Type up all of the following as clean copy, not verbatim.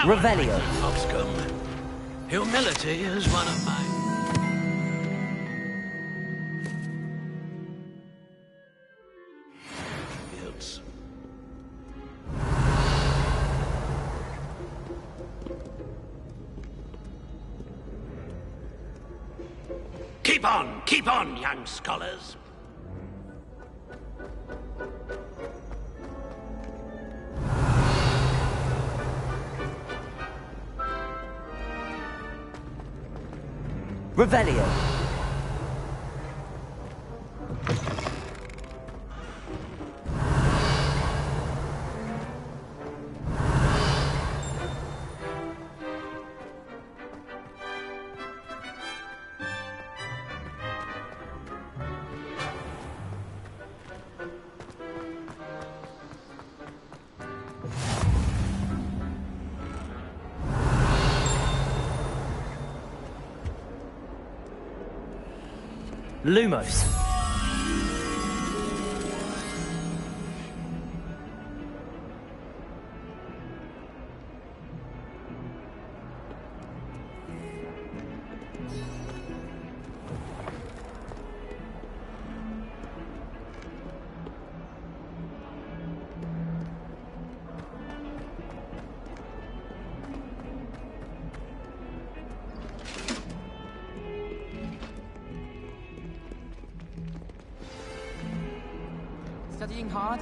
Revelio. Humility is one of mine. Fields. Keep on, young scholars. Revelio. Lumos. Studying hard?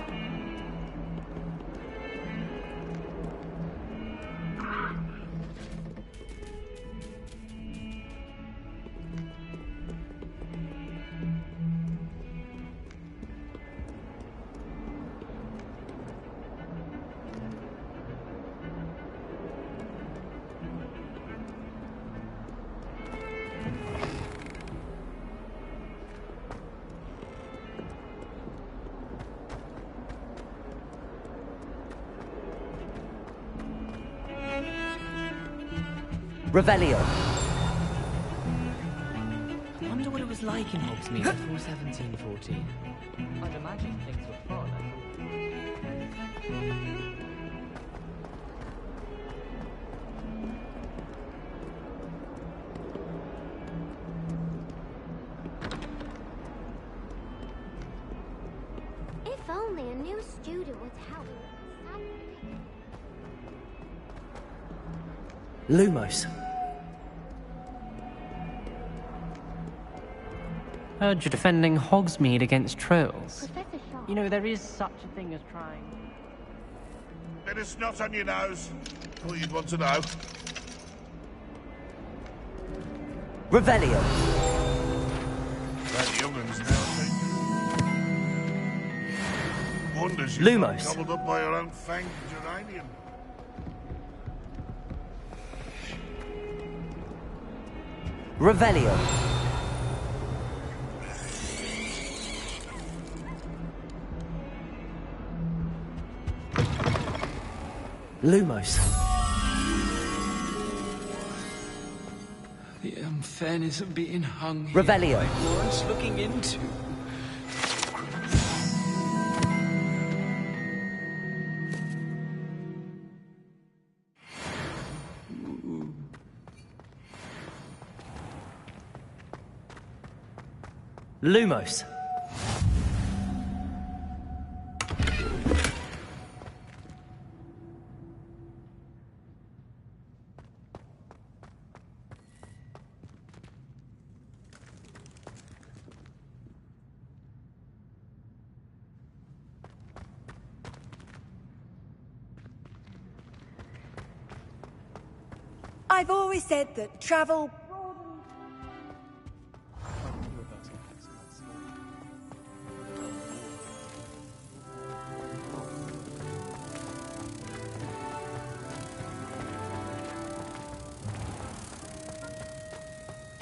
Revelio. I wonder what it was like in Hogsmeade before 1714. I'd imagine things were fun. If only a new student would help. Lumos. Heard you're defending Hogsmeade against trolls. Professor Shaw. You know, there is such a thing as trying... Bit of snot on your nose. Thought you'd want to know. Revelio. That young'un's now, I think. Wonders you're not Lumos. gobbled up by your own fanged geranium. Revelio. Lumos. The unfairness of being hung here. Revelio. I was looking into. Lumos. I've always said that travel...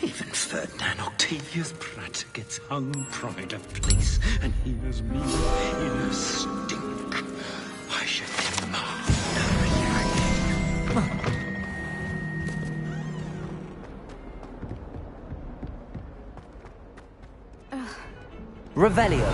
Even Ferdinand Octavius Pratt gets hung pride of place, and here's me in a stink. I should demand Revelio.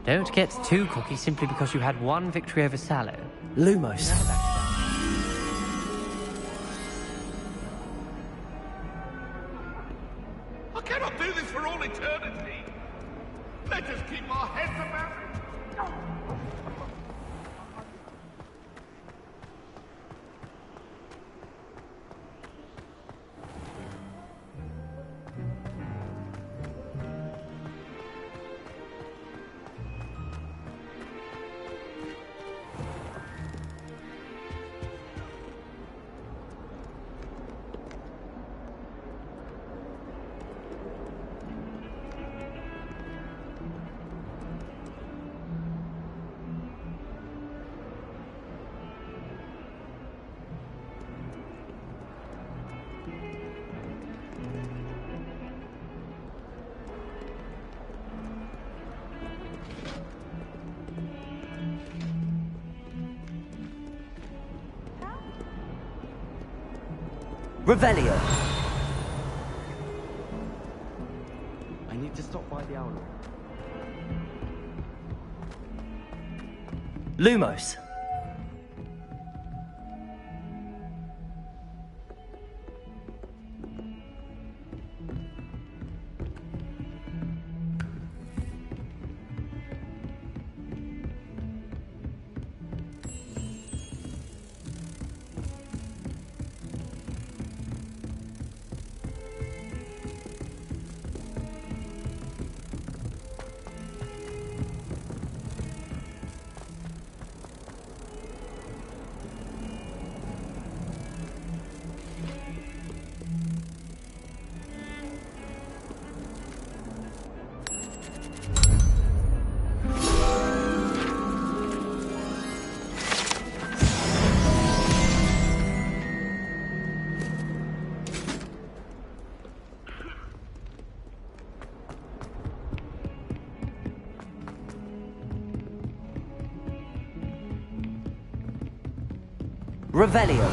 Don't get too cocky simply because you had one victory over Sallow. Lumos. I cannot do this for all eternity. Let us keep our heads about it. Revelio. I need to stop by the owl. Lumos. Revelio.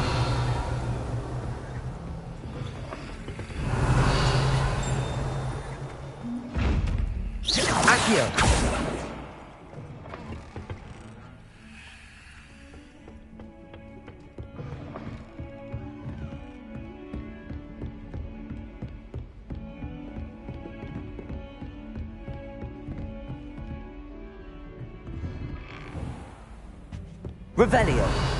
Accio. Revelio.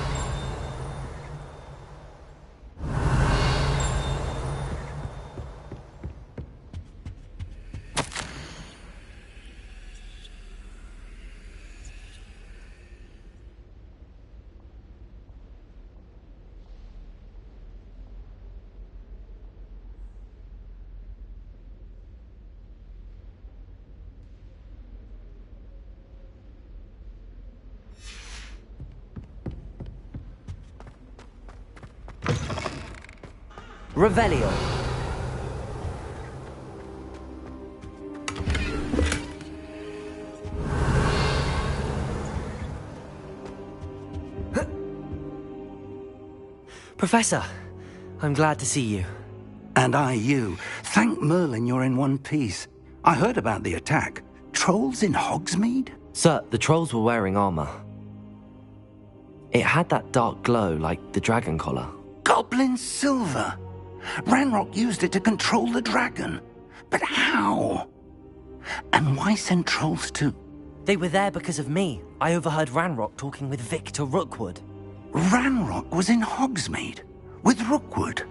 Revelio. Professor, I'm glad to see you. And I you. Thank Merlin you're in one piece. I heard about the attack. Trolls in Hogsmeade? Sir, the trolls were wearing armor. It had that dark glow like the dragon collar. Goblin silver! Ranrock used it to control the dragon. But how? And why send trolls too? They were there because of me. I overheard Ranrock talking with Victor Rookwood. Ranrock was in Hogsmeade? With Rookwood?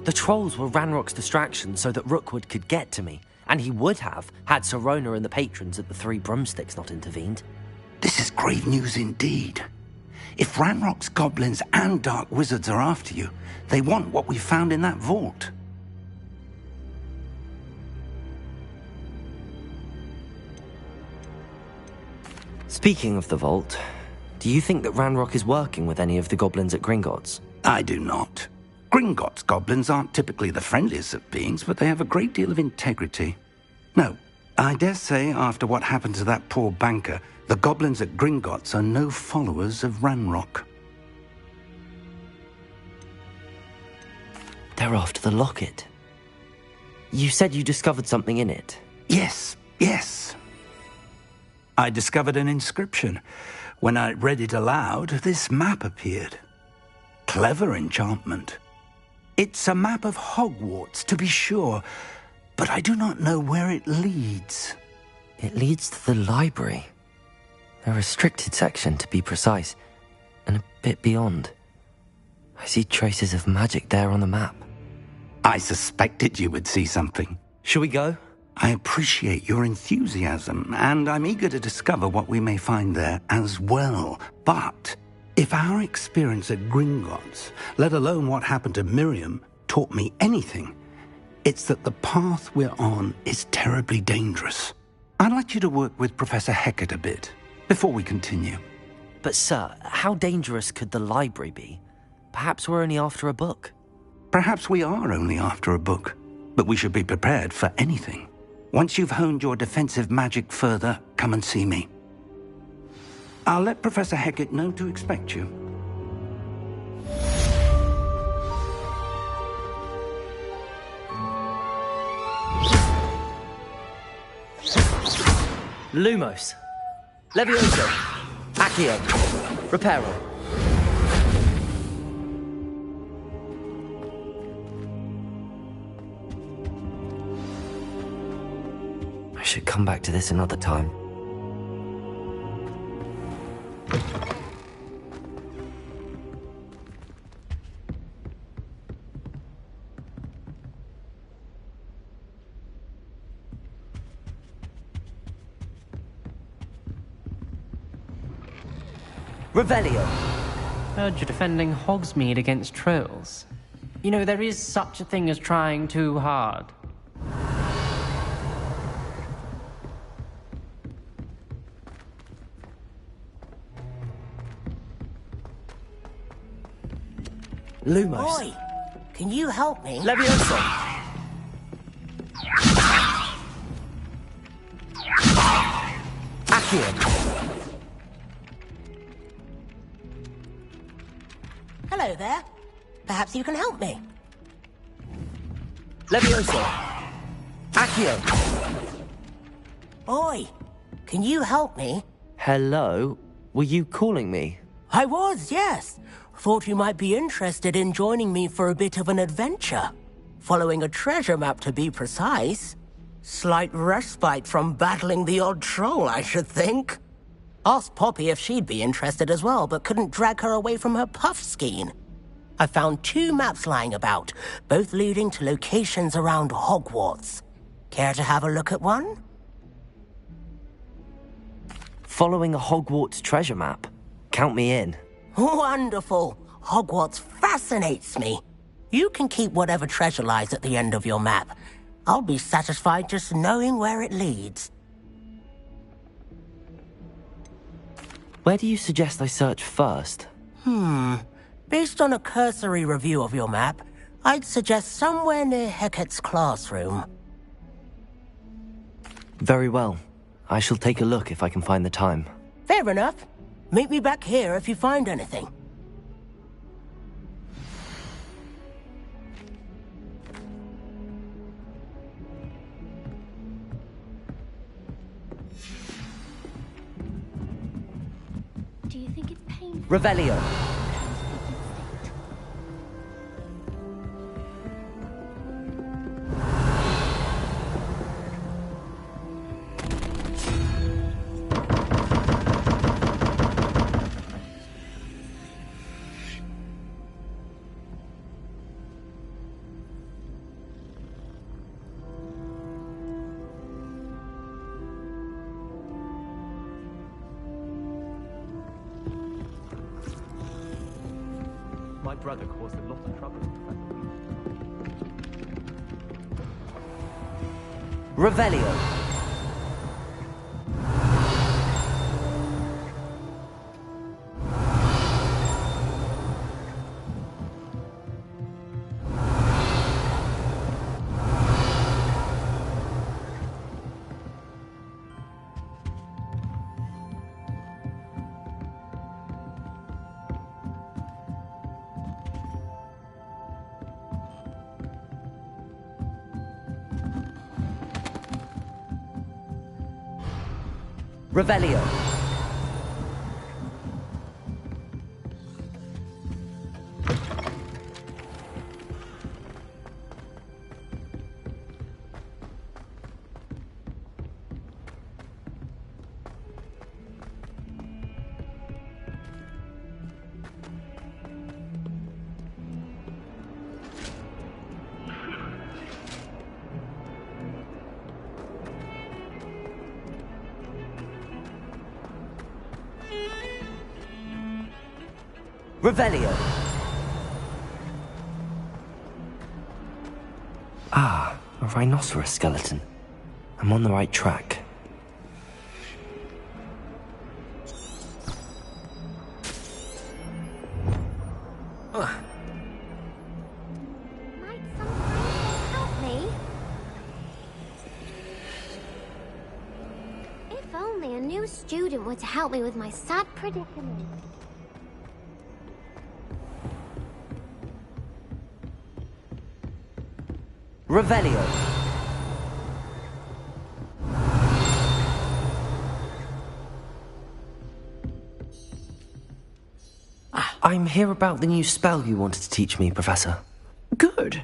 The trolls were Ranrock's distraction so that Rookwood could get to me. And he would have, had Sirona and the patrons at the Three Broomsticks not intervened. This is grave news indeed. If Ranrock's goblins and dark wizards are after you, they want what we found in that vault. Speaking of the vault, do you think that Ranrock is working with any of the goblins at Gringotts? I do not. Gringotts goblins aren't typically the friendliest of beings, but they have a great deal of integrity. No, I dare say after what happened to that poor banker, the goblins at Gringotts are no followers of Ranrock. They're after the locket. You said you discovered something in it. Yes. I discovered an inscription. When I read it aloud, this map appeared. Clever enchantment. It's a map of Hogwarts, to be sure, but I do not know where it leads. It leads to the library. A restricted section, to be precise, and a bit beyond. I see traces of magic there on the map. I suspected you would see something. Shall we go? I appreciate your enthusiasm, and I'm eager to discover what we may find there as well. But if our experience at Gringotts, let alone what happened to Miriam, taught me anything, it's that the path we're on is terribly dangerous. I'd like you to work with Professor Hecat a bit before we continue. But sir, how dangerous could the library be? Perhaps we're only after a book. Perhaps we are only after a book, but we should be prepared for anything. Once you've honed your defensive magic further, come and see me. I'll let Professor Hecat know to expect you. Lumos. Levioso. Accio. Reparo. I should come back to this another time. Revelio. Heard you're defending Hogsmeade against trolls. You know, there is such a thing as trying too hard. Lumos. Boy, can you help me? Levioso. Accio. Hello there. Perhaps you can help me. Levioso. Accio. Oi, can you help me? Hello? Were you calling me? I was, yes. Thought you might be interested in joining me for a bit of an adventure. Following a treasure map, to be precise. Slight respite from battling the odd troll, I should think. Asked Poppy if she'd be interested as well, but couldn't drag her away from her puff skein. I found 2 maps lying about, both leading to locations around Hogwarts. Care to have a look at one? Following a Hogwarts treasure map? Count me in. Wonderful. Hogwarts fascinates me. You can keep whatever treasure lies at the end of your map. I'll be satisfied just knowing where it leads. Where do you suggest I search first? Based on a cursory review of your map, I'd suggest somewhere near Hecat's classroom. Very well. I shall take a look if I can find the time. Fair enough. Meet me back here if you find anything. Do you think it's painful? Revelio. My brother caused a lot of trouble. Revelio. Revelio. Revelio. Ah, a rhinoceros skeleton. I'm on the right track. Might someone help me? If only a new student were to help me with my sad predicament. Revelio. I'm here about the new spell you wanted to teach me, Professor. Good.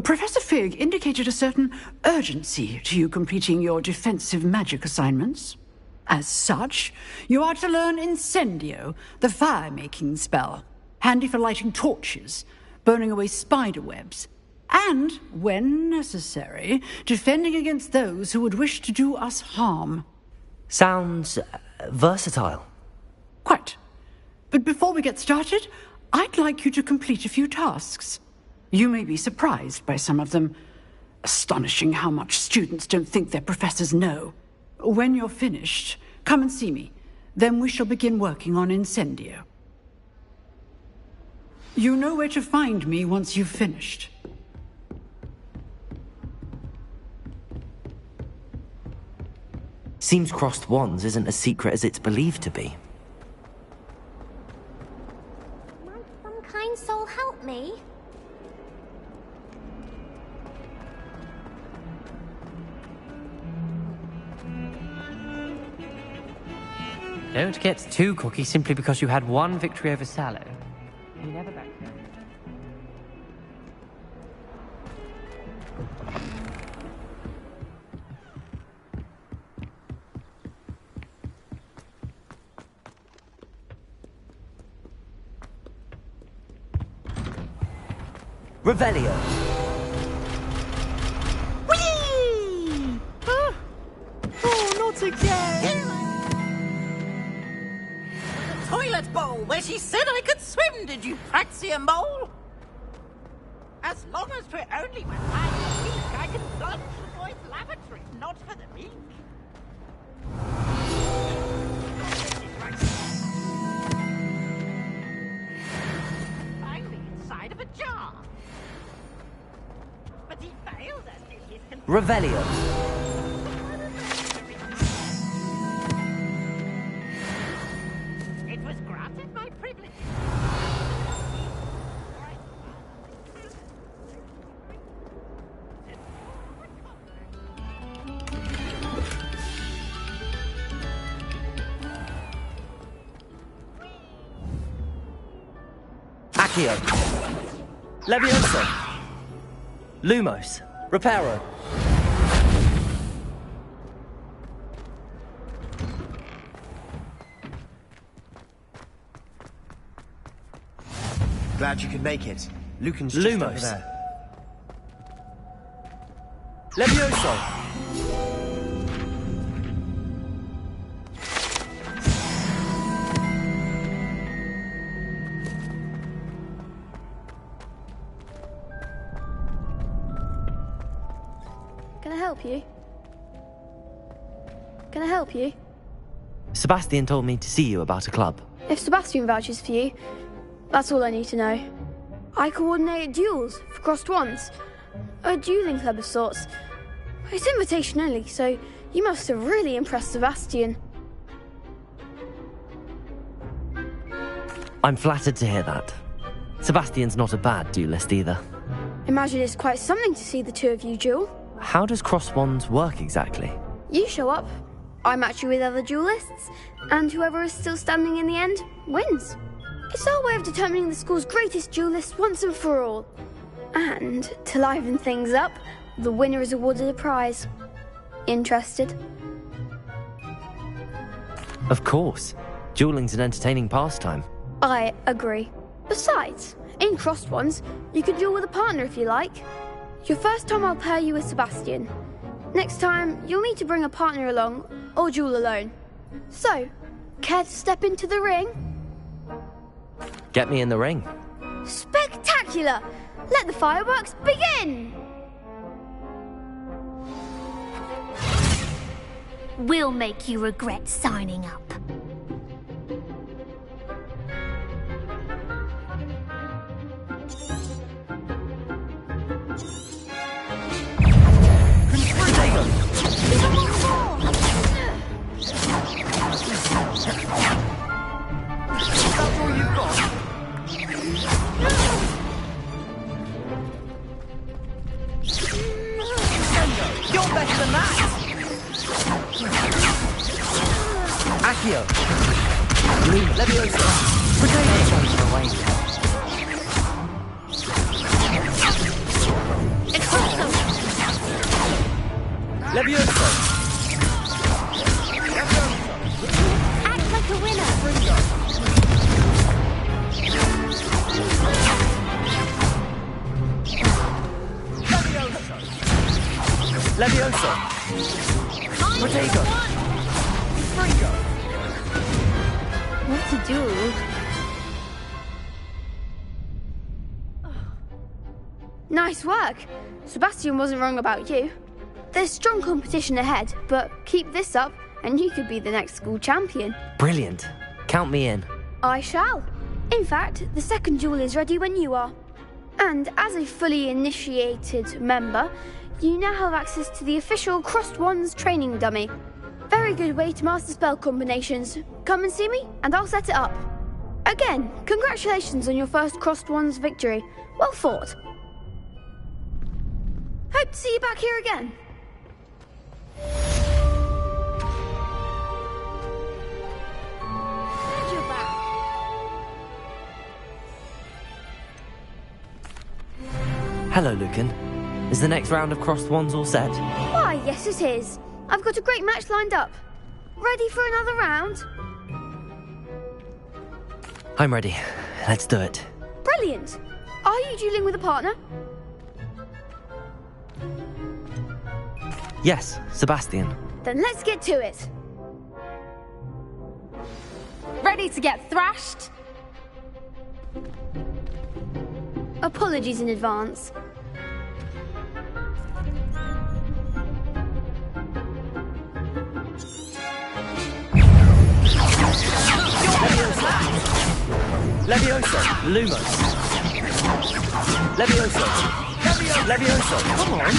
Professor Fig indicated a certain urgency to you completing your defensive magic assignments. As such, you are to learn Incendio, the fire-making spell, handy for lighting torches, burning away spider webs, and, when necessary, defending against those who would wish to do us harm. Sounds versatile. Quite. But before we get started, I'd like you to complete a few tasks. You may be surprised by some of them. Astonishing how much students don't think their professors know. When you're finished, come and see me. Then we shall begin working on Incendio. You know where to find me once you've finished. Seems crossed wands isn't as secret as it's believed to be. Might some kind soul help me? Don't get too cocky simply because you had one victory over Sallow. You never back down. Revelio. Whee! Oh, not again! The toilet bowl where she said I could swim, did you praxia mole? As long as we're only behind the weak, I can plunge the boys' lavatory, not for the meek. Finally inside of a jar. But he failed us in his Revelio. It was granted my privilege. Accio. Levioso. Lumos. Reparo. Glad you could make it. Lucan's just over Lumos. there. Levioso. Can I help you? Can I help you? Sebastian told me to see you about a club. If Sebastian vouches for you, that's all I need to know. I coordinate duels for crossed wands. A dueling club of sorts. It's invitation only, so you must have really impressed Sebastian. I'm flattered to hear that. Sebastian's not a bad duelist either. Imagine it's quite something to see the two of you duel. How does cross wands work exactly? You show up, I match you with other duelists, and whoever is still standing in the end wins. It's our way of determining the school's greatest duelist once and for all. And to liven things up, the winner is awarded a prize. Interested? Of course. Dueling's an entertaining pastime. I agree. Besides, in crossed ones, you can duel with a partner if you like. Your first time I'll pair you with Sebastian. Next time, you'll need to bring a partner along, or duel alone. So, care to step into the ring? Get me in the ring. Spectacular! Let the fireworks begin! We'll make you regret signing up. That's all you've got? You're better than that! Accio! Leviosa! Leviosa! Act like a winner! Leviosa! Protego! What to do? Nice work. Sebastian wasn't wrong about you. There's strong competition ahead, but keep this up and you could be the next school champion. Brilliant. Count me in. I shall. In fact, the second duel is ready when you are. And as a fully initiated member, you now have access to the official Crossed Wands training dummy. Very good way to master spell combinations. Come and see me, and I'll set it up. Again, congratulations on your first Crossed Wands victory. Well fought. Hope to see you back here again. And you're back. Hello, Lucan. Is the next round of Crossed Wands all set? Why, yes it is. I've got a great match lined up. Ready for another round? I'm ready. Let's do it. Brilliant. Are you dueling with a partner? Yes, Sebastian. Then let's get to it. Ready to get thrashed? Apologies in advance. Leviosa! Lumos! Leviosa! Leviosa! Come on!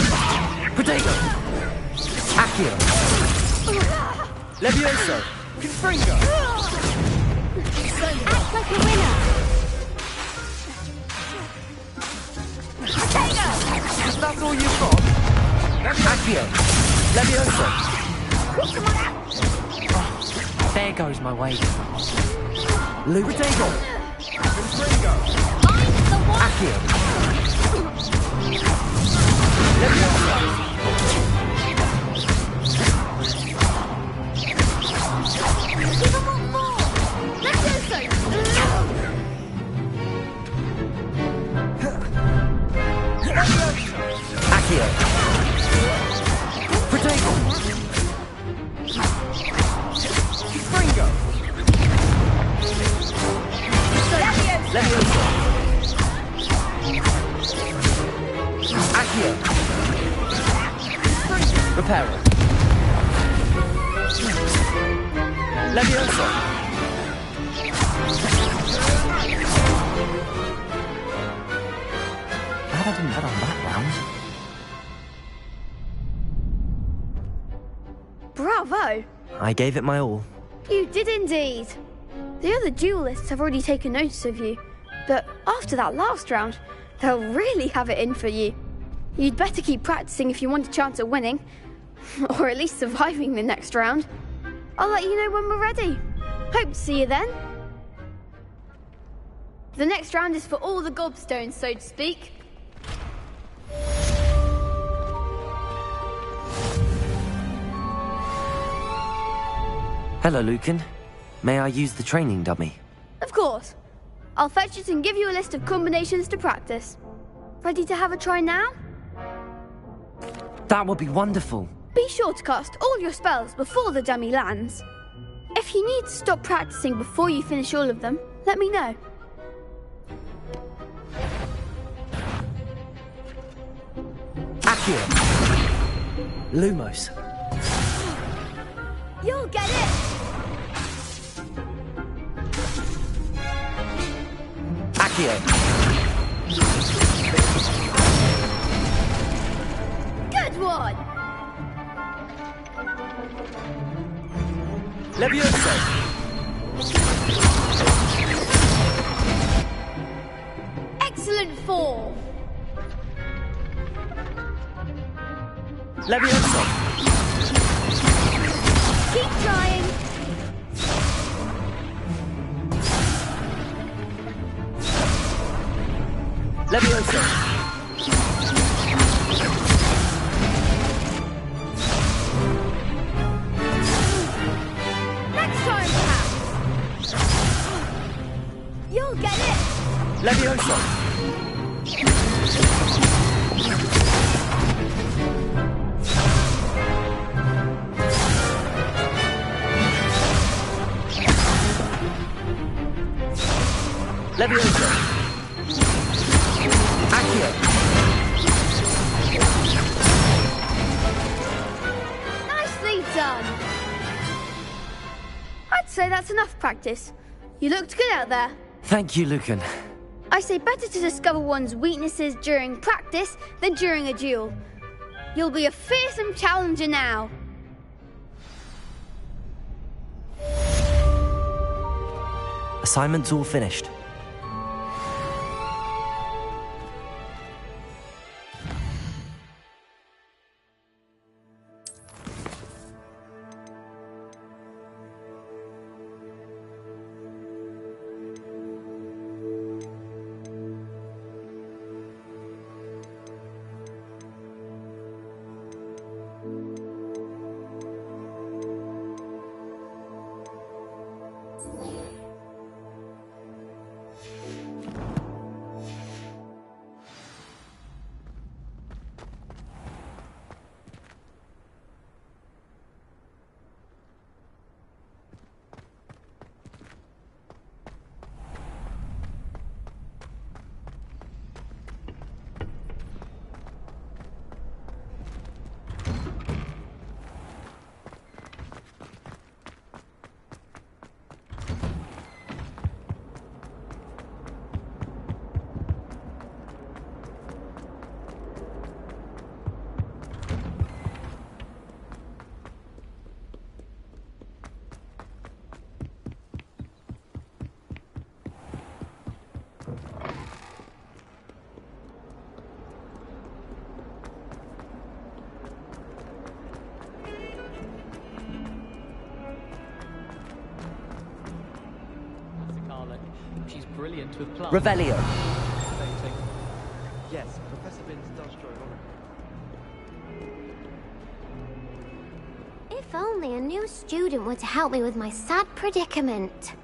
Protego! Accio! Leviosa! Confringo! Act like a winner! Is that all you've got? Accio! Leviosa! There goes my way. Protego! Confringo! I'm the one! Accio! Leviosa! Give them one more! Let's do so. Accio! Protego! Confringo! Leviosa! Accio! Reparo! Leviosa! Glad I didn't bet on that round. Bravo! I gave it my all. You did indeed. The other duelists have already taken notice of you, but after that last round, they'll really have it in for you. You'd better keep practicing if you want a chance at winning, or at least surviving the next round. I'll let you know when we're ready. Hope to see you then. The next round is for all the gobstones, so to speak. Hello, Lucan. May I use the training dummy? Of course. I'll fetch it and give you a list of combinations to practice. Ready to have a try now? That would be wonderful. Be sure to cast all your spells before the dummy lands. If you need to stop practicing before you finish all of them, let me know. Accio. Lumos. You'll get it! Accio. Good one! Levioso. Excellent form! Levioso. Keep trying! Levioso. Next time, perhaps! You'll get it! Levioso. Levioso. Accio. Nicely done! I'd say that's enough practice. You looked good out there. Thank you, Lucan. I say better to discover one's weaknesses during practice than during a duel. You'll be a fearsome challenger now. Assignment's all finished. She's brilliant with plants. Revelio. Yes, Professor Binns does join on. If only a new student were to help me with my sad predicament.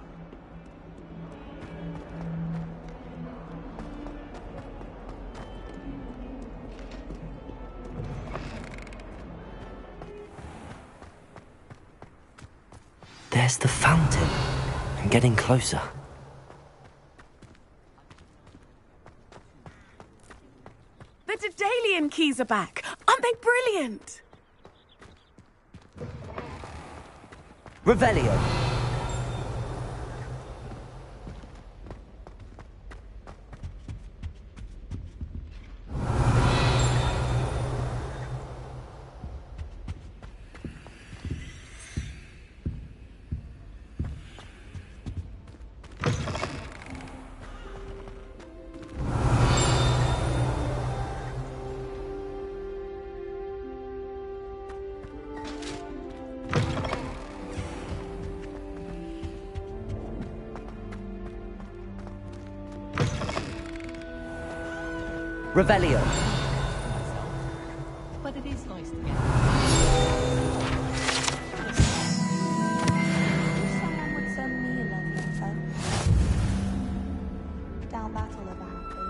There's the fountain. I'm getting closer. The Daedalian keys are back. Aren't they brilliant? Revelio. Revelio. But it is nice to get. Someone would send me a love letter. Doubt that'll ever happen.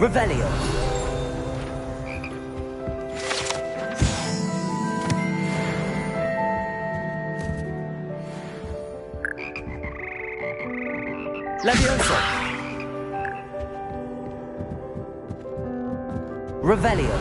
Revelio. Levioso. Revelio.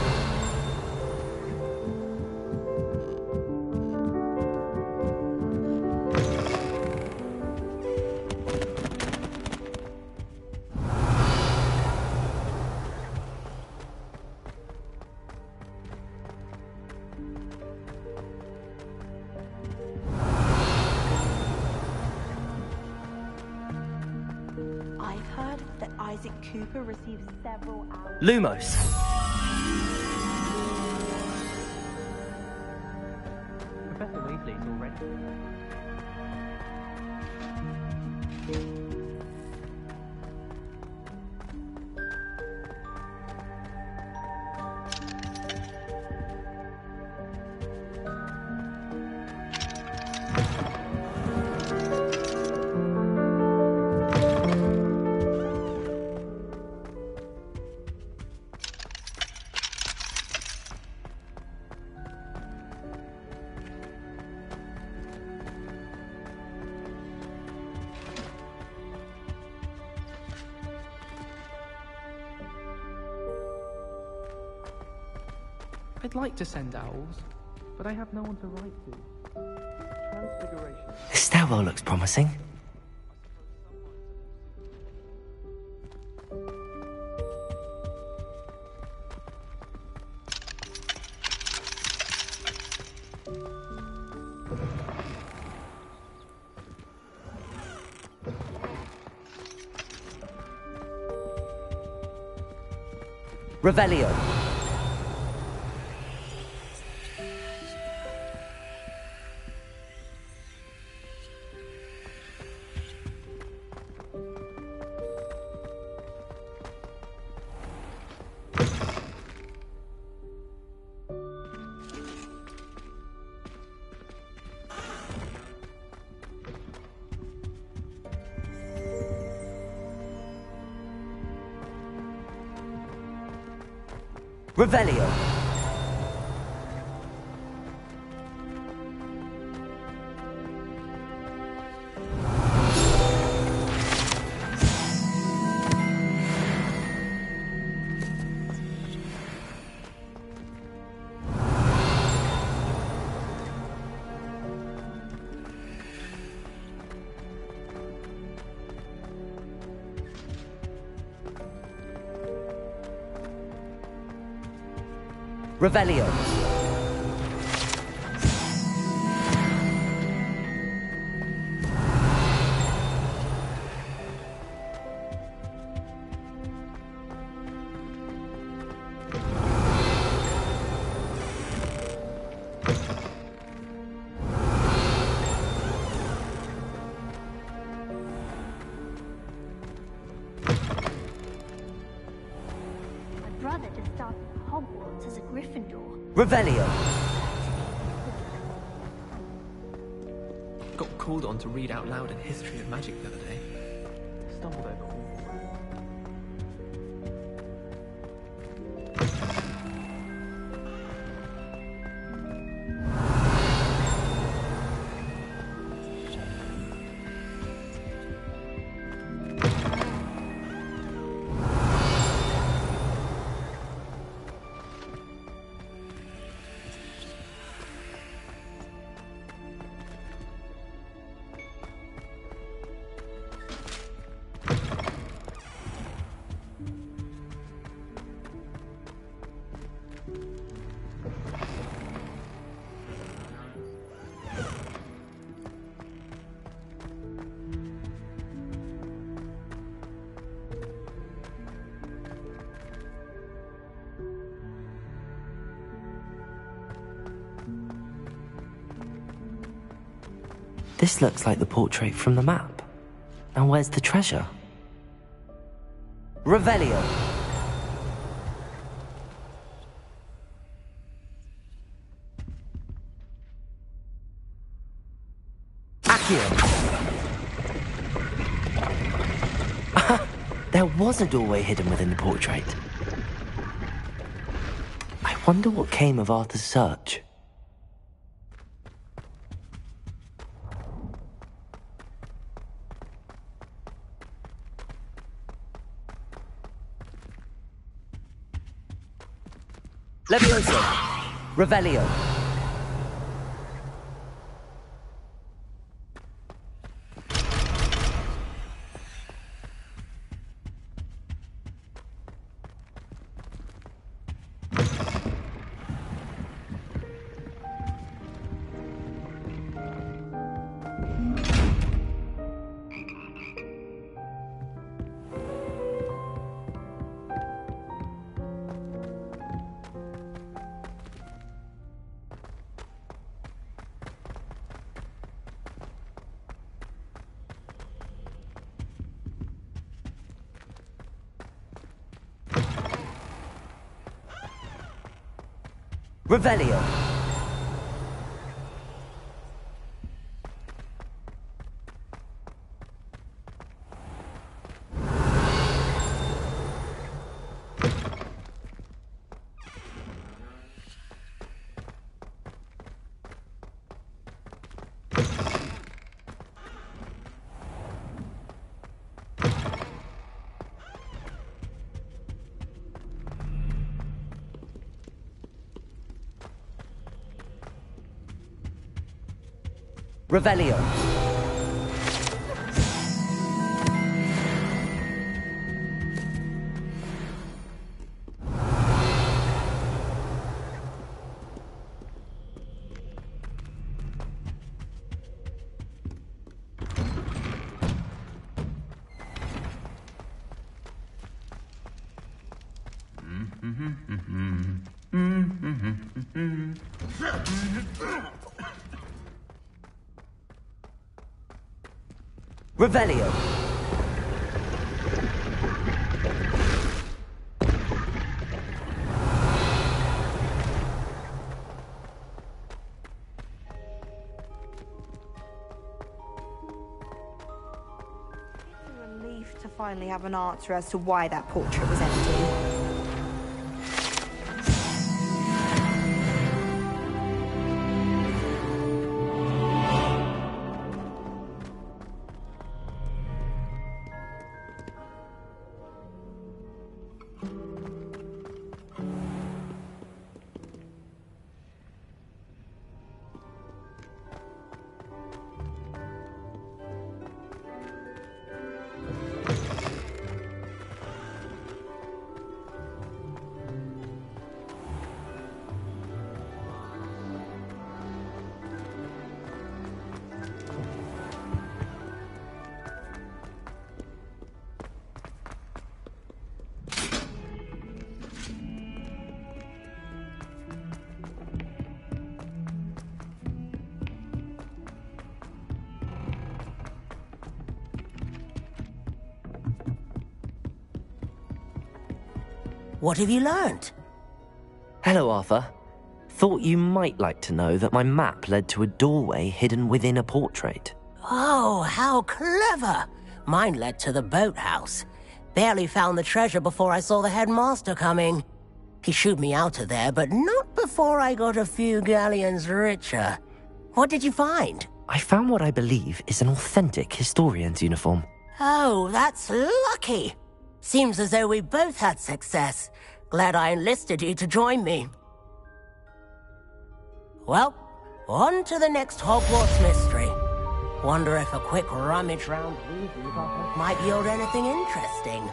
I've heard that Isaac Cooper receives several hours. Lumos. Professor Weasley's already. I'd like to send owls, but I have no one to write to. Transfiguration. This stairwell looks promising. Revelio. Revelio. Revelio. My brother just started Hogwarts as a Gryffindor. Revelio. Got called on to read out loud a history of magic the other day. Stumbled over all. This looks like the portrait from the map. Now where's the treasure? Revelio! There was a doorway hidden within the portrait. I wonder what came of Arthur's search. Levioso! Revelio! Revelio! Revelio! Revelio! It's a relief to finally have an answer as to why that portrait was empty. What have you learnt? Hello, Arthur. Thought you might like to know that my map led to a doorway hidden within a portrait. Oh, how clever! Mine led to the boathouse. Barely found the treasure before I saw the headmaster coming. He shooed me out of there, but not before I got a few galleons richer. What did you find? I found what I believe is an authentic historian's uniform. Oh, that's lucky. Seems as though we both had success. Glad I enlisted you to join me. Well, on to the next Hogwarts mystery. Wonder if a quick rummage round Weasley's office might yield anything interesting.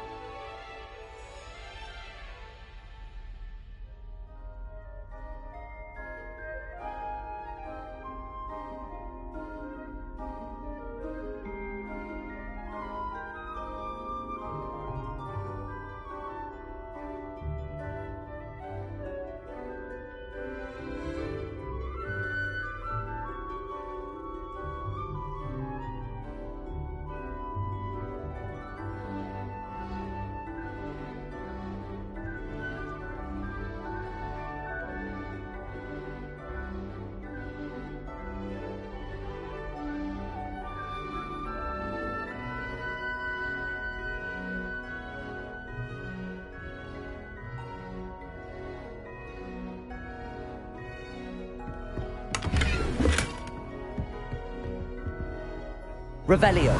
Revelio.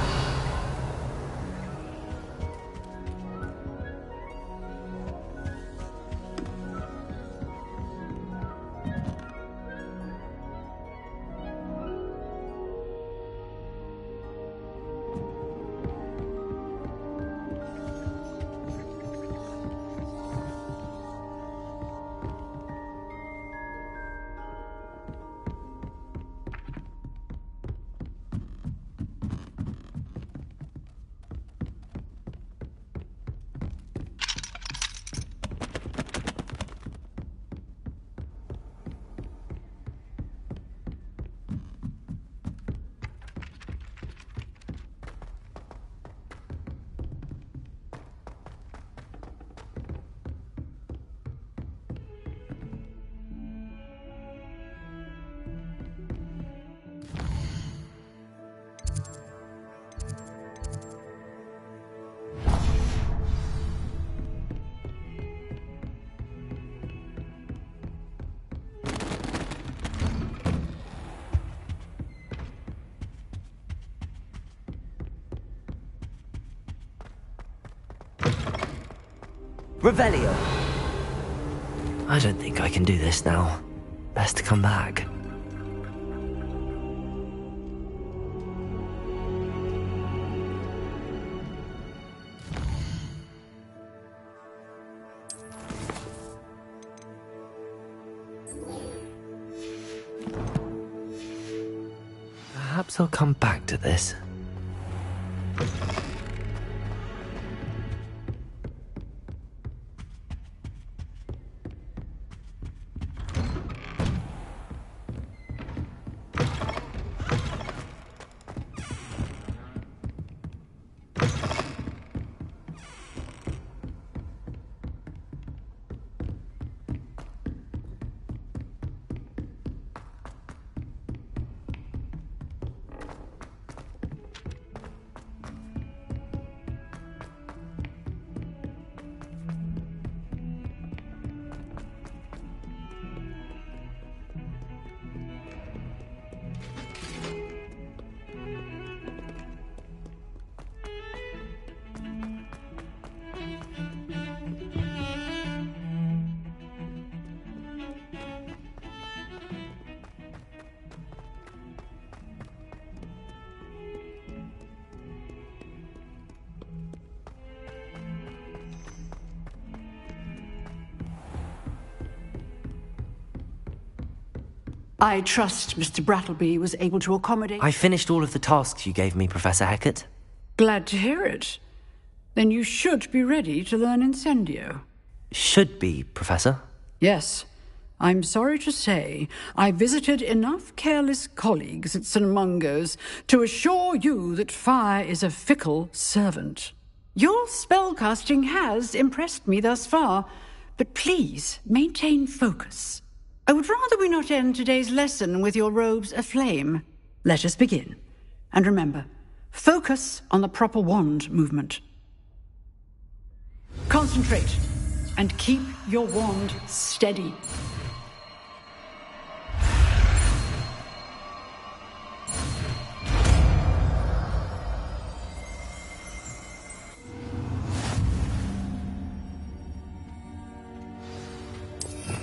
Revelio. I don't think I can do this now. Best to come back. Perhaps I'll come back to this. I trust Mr. Brattleby was able to accommodate... I finished all of the tasks you gave me, Professor Hecat. Glad to hear it. Then you should be ready to learn Incendio. Should be, Professor? Yes. I'm sorry to say I visited enough careless colleagues at St. Mungo's to assure you that fire is a fickle servant. Your spellcasting has impressed me thus far, but please maintain focus. I would rather we not end today's lesson with your robes aflame. Let us begin. And remember, focus on the proper wand movement. Concentrate, and keep your wand steady.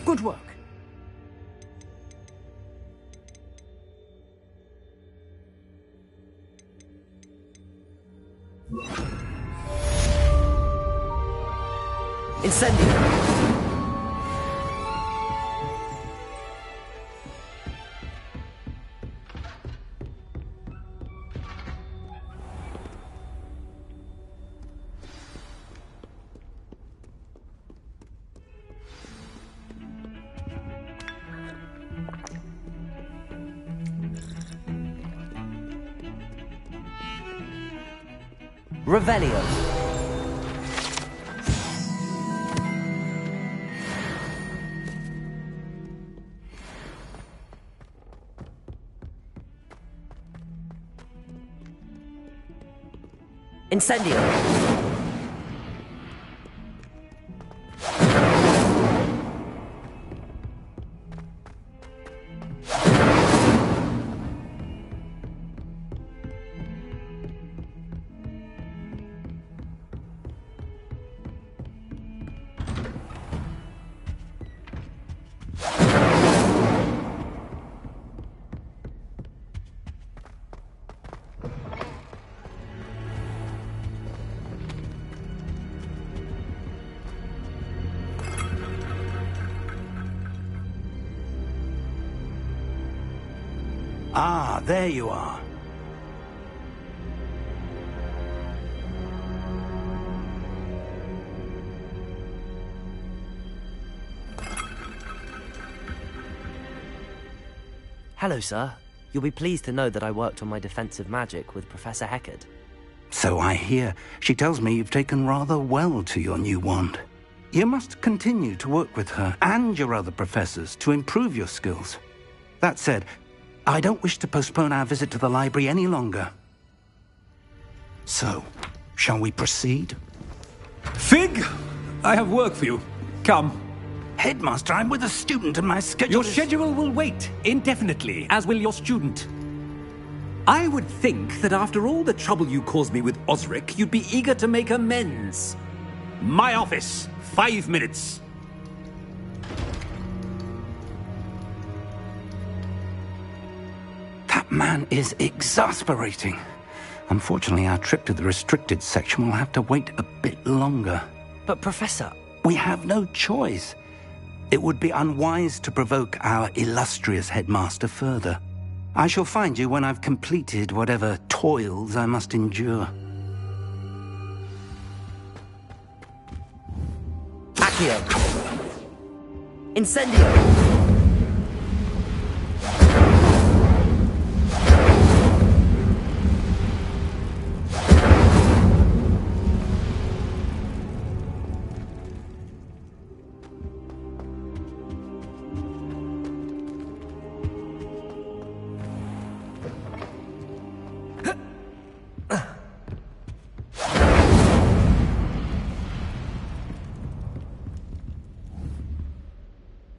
Good work. Incendio! Revelio. Incendio. Ah, there you are. Hello, sir. You'll be pleased to know that I worked on my defensive magic with Professor Heckard. So I hear. She tells me you've taken rather well to your new wand. You must continue to work with her and your other professors to improve your skills. That said, I don't wish to postpone our visit to the library any longer. So, shall we proceed? Fig! I have work for you. Come. Headmaster, I'm with a student and my schedule Your schedule will wait indefinitely, as will your student. I would think that after all the trouble you caused me with Osric, you'd be eager to make amends. My office, 5 minutes. That man is exasperating. Unfortunately, our trip to the restricted section will have to wait a bit longer. But, Professor... We have no choice. It would be unwise to provoke our illustrious headmaster further. I shall find you when I've completed whatever toils I must endure. Accio! Incendio!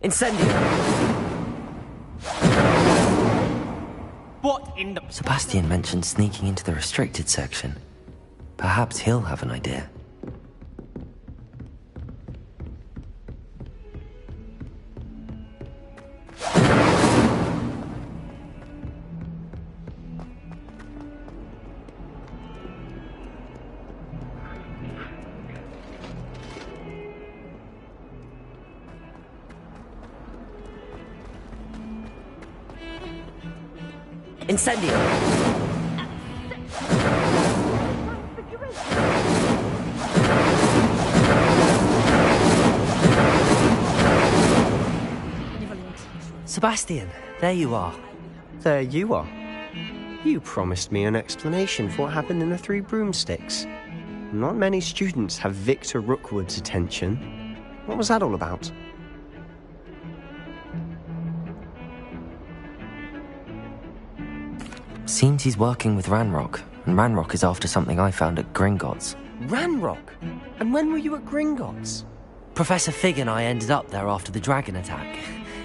Incendio! What in the... Sebastian mentioned sneaking into the restricted section. Perhaps he'll have an idea. Incendio! Sebastian, there you are. There you are. You promised me an explanation for what happened in the Three Broomsticks. Not many students have Victor Rookwood's attention. What was that all about? Seems he's working with Ranrock, and Ranrock is after something I found at Gringotts. Ranrock? And when were you at Gringotts? Professor Fig and I ended up there after the dragon attack.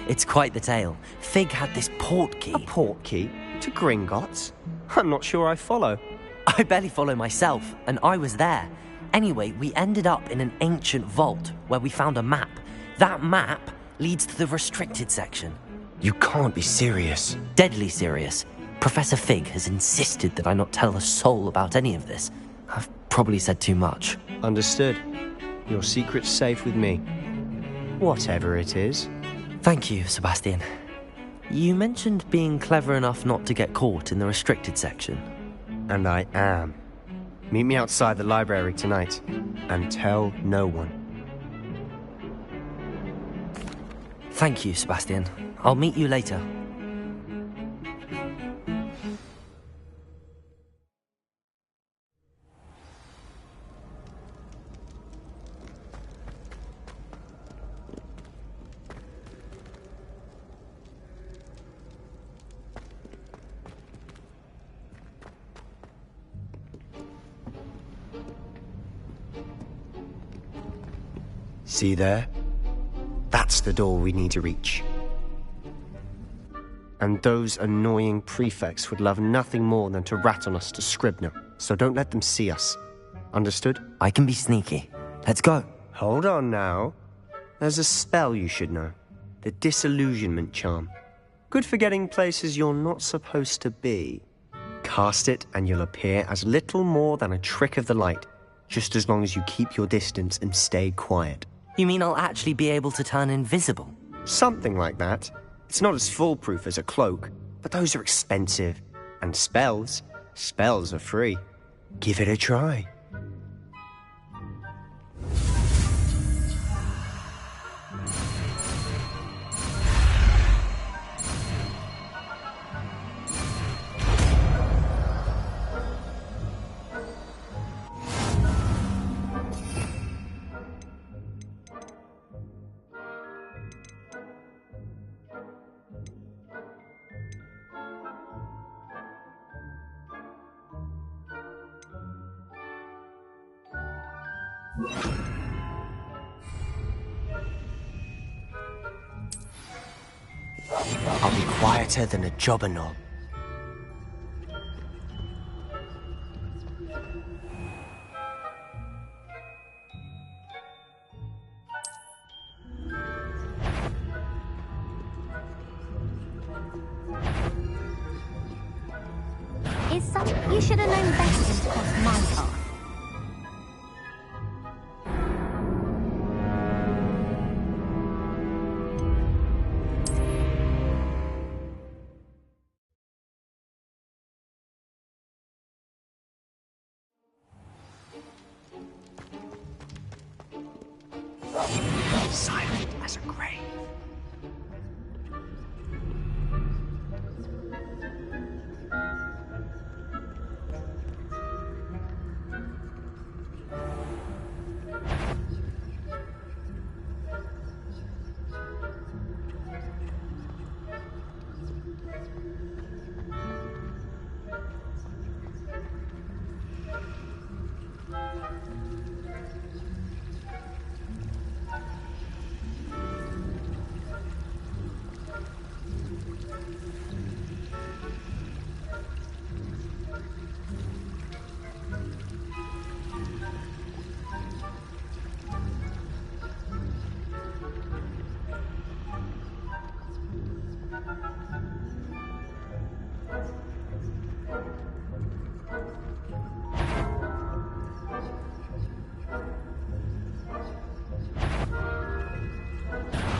It's quite the tale. Fig had this port key. A port key? To Gringotts? I'm not sure I follow. I barely follow myself, and I was there. Anyway, we ended up in an ancient vault where we found a map. That map leads to the restricted section. You can't be serious. Deadly serious. Professor Fig has insisted that I not tell a soul about any of this. I've probably said too much. Understood. Your secret's safe with me. Whatever it is. Thank you, Sebastian. You mentioned being clever enough not to get caught in the restricted section. And I am. Meet me outside the library tonight, and tell no one. Thank you, Sebastian. I'll meet you later. See there? That's the door we need to reach. And those annoying prefects would love nothing more than to rat on us to Scribner, so don't let them see us. Understood? I can be sneaky. Let's go. Hold on now. There's a spell you should know. The Disillusionment Charm. Good for getting places you're not supposed to be. Cast it and you'll appear as little more than a trick of the light, just as long as you keep your distance and stay quiet. You mean I'll actually be able to turn invisible? Something like that. It's not as foolproof as a cloak, but those are expensive. And spells are free. Give it a try. I'll be quieter than a jobber knob. You should have known better than to cross my path. Silent as a grave.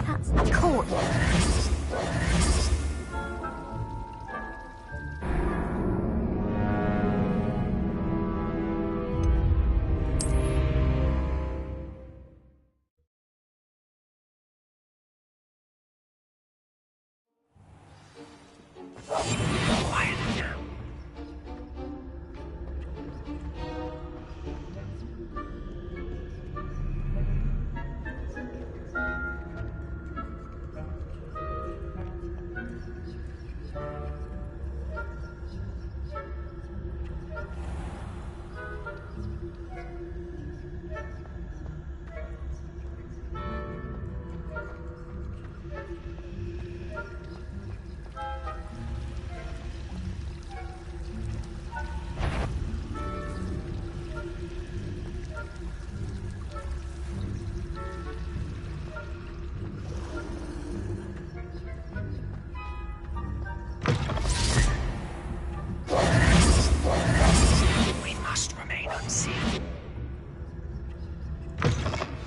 That's the courtyard. Quietly now.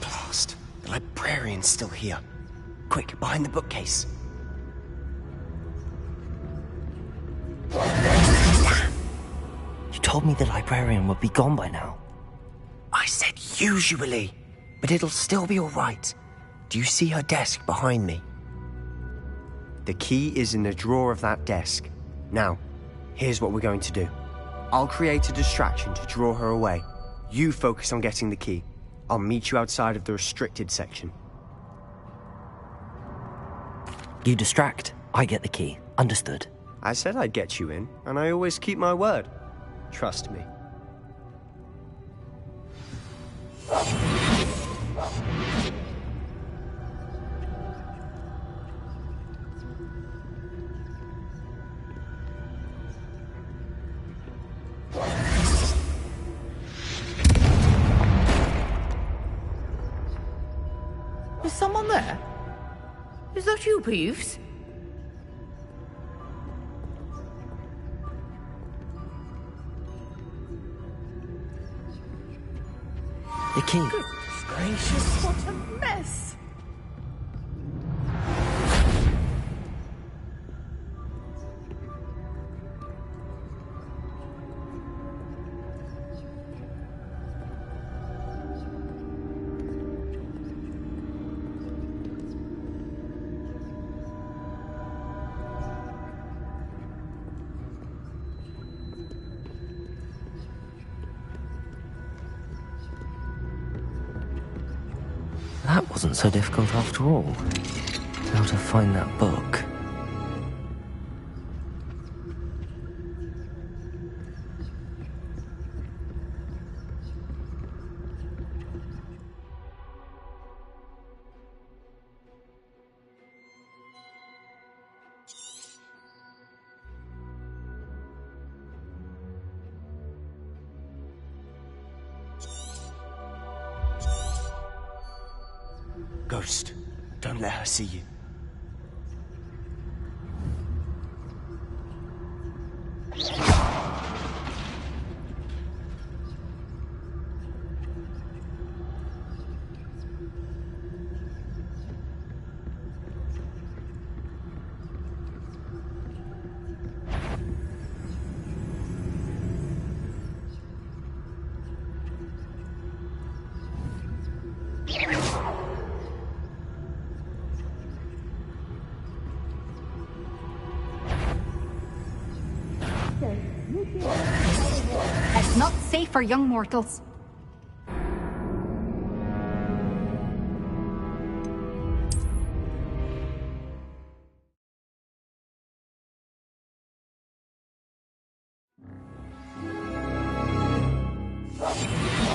Blast! The librarian's still here. Quick, behind the bookcase. You told me the librarian would be gone by now. I said usually, but it'll still be all right. Do you see her desk behind me? The key is in the drawer of that desk. Now, here's what we're going to do. I'll create a distraction to draw her away. You focus on getting the key. I'll meet you outside of the restricted section. You distract, I get the key. Understood. I said I'd get you in, and I always keep my word. Trust me. Is someone there? Is that you, Peeves? The key. Goodness gracious, what a mess! wasn't so difficult after all. How to find that book? Ghost, don't let her see you. It's not safe for young mortals.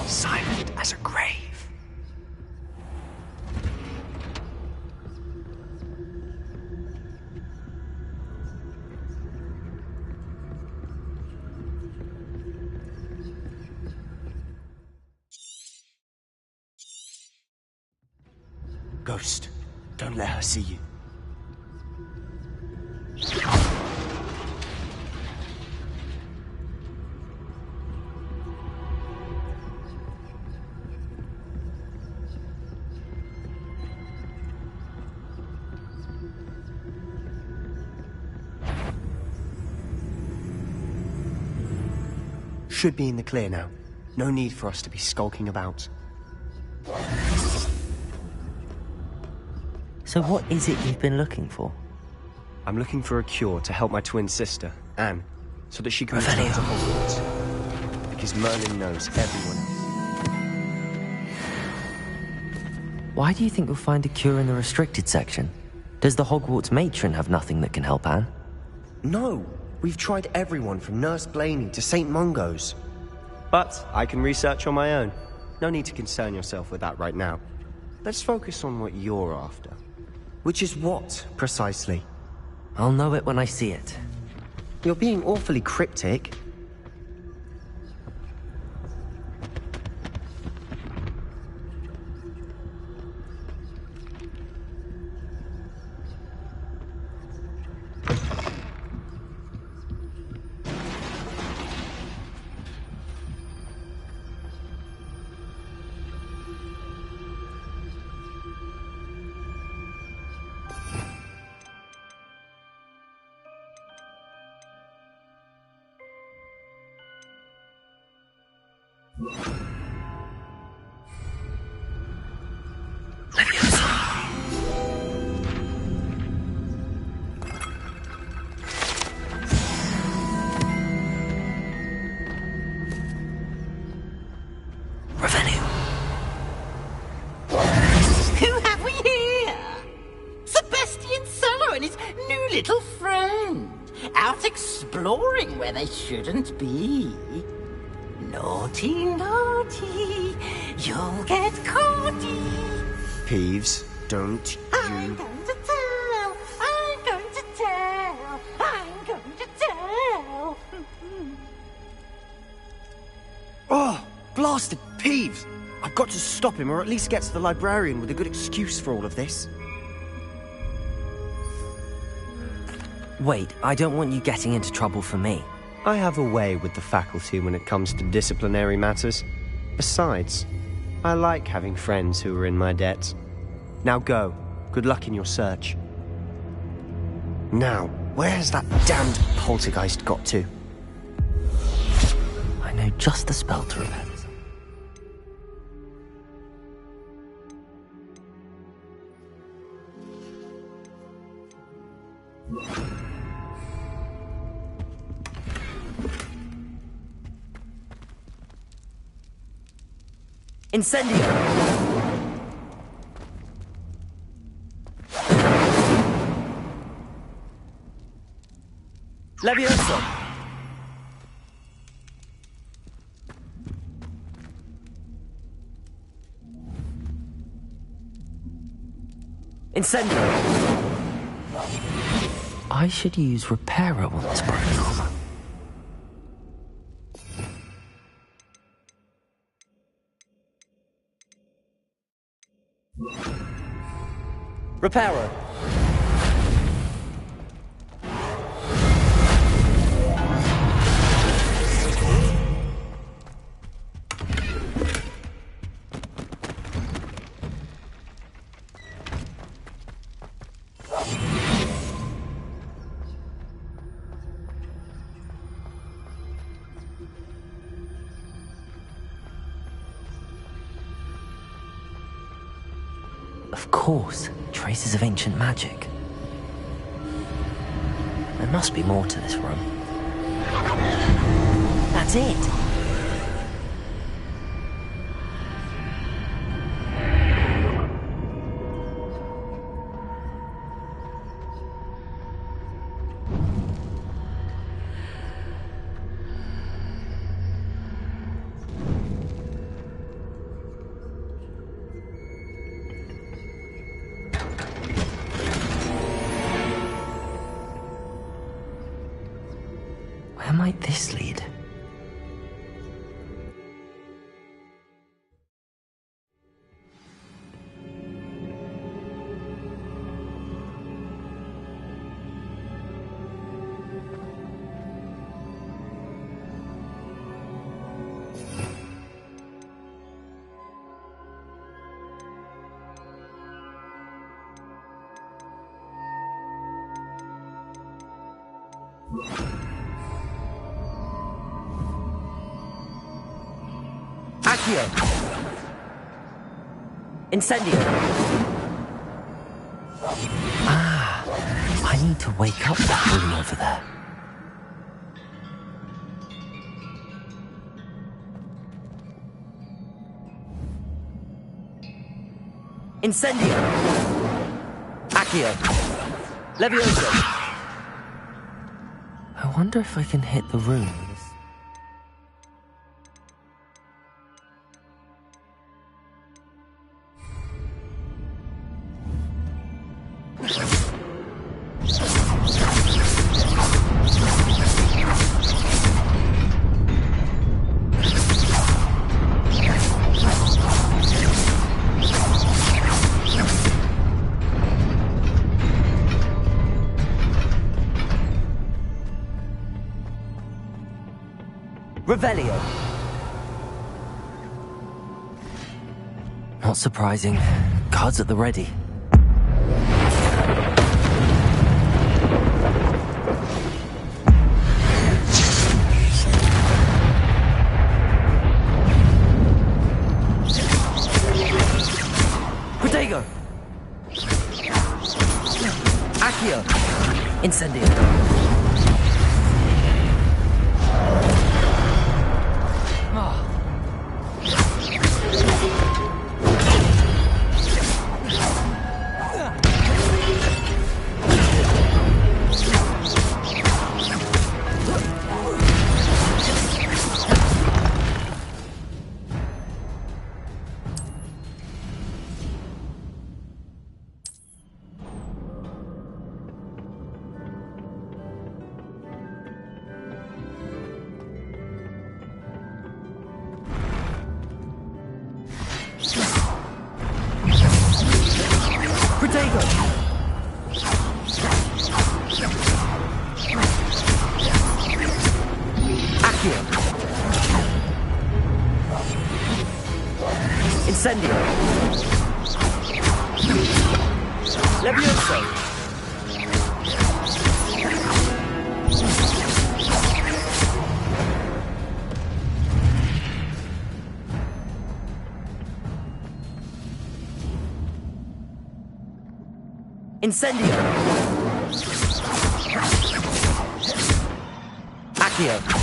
Silent as a grave. Ghost, don't let her see you. Should be in the clear now. No need for us to be skulking about. So what is it you've been looking for? I'm looking for a cure to help my twin sister, Anne, so that she can return to Hogwarts. Because Merlin knows everyone else. Why do you think you'll find a cure in the restricted section? Does the Hogwarts matron have nothing that can help Anne? No! We've tried everyone from Nurse Blaney to St. Mungo's. But I can research on my own. No need to concern yourself with that right now. Let's focus on what you're after. Which is what, precisely? I'll know it when I see it. You're being awfully cryptic. Who have we here? Sebastian Sallow and his new little friend. Out exploring where they shouldn't be. Naughty, naughty. You'll get caughty. Peeves, don't you... I'm going to tell. I'm going to tell. I'm going to tell. Oh, blasted Peeves! I've got to stop him, or at least get to the librarian with a good excuse for all of this. Wait, I don't want you getting into trouble for me. I have a way with the faculty when it comes to disciplinary matters. Besides, I like having friends who are in my debt. Now go. Good luck in your search. Now, where's that damned poltergeist got to? I know just the spell to repair this. Incendio! Levioso! Incendio! I should use Reparo on this broken armor. Reparo! Of course, traces of ancient magic. There must be more to this room. That's it! Where might this lead? Accio! Incendio! Ah, I need to wake up that room over there. Incendio! Accio! Levioso! I wonder if I can hit the room with this. Revelio. Not surprising. Guards at the ready. Protego! Accio! Incendio! Incendio! Levioso! Incendio! Accio!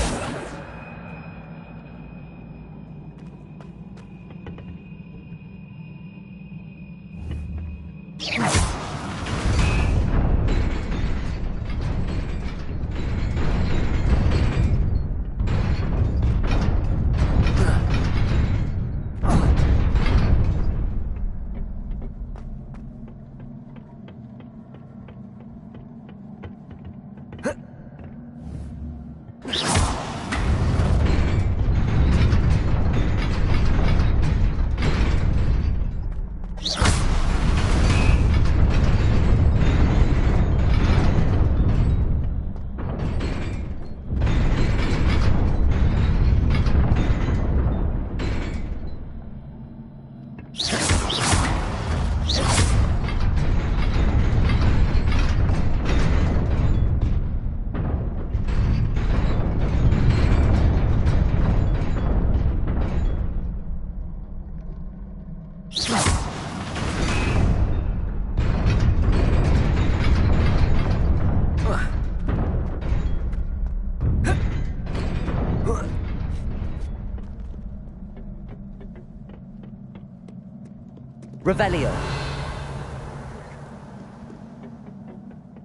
Revelio.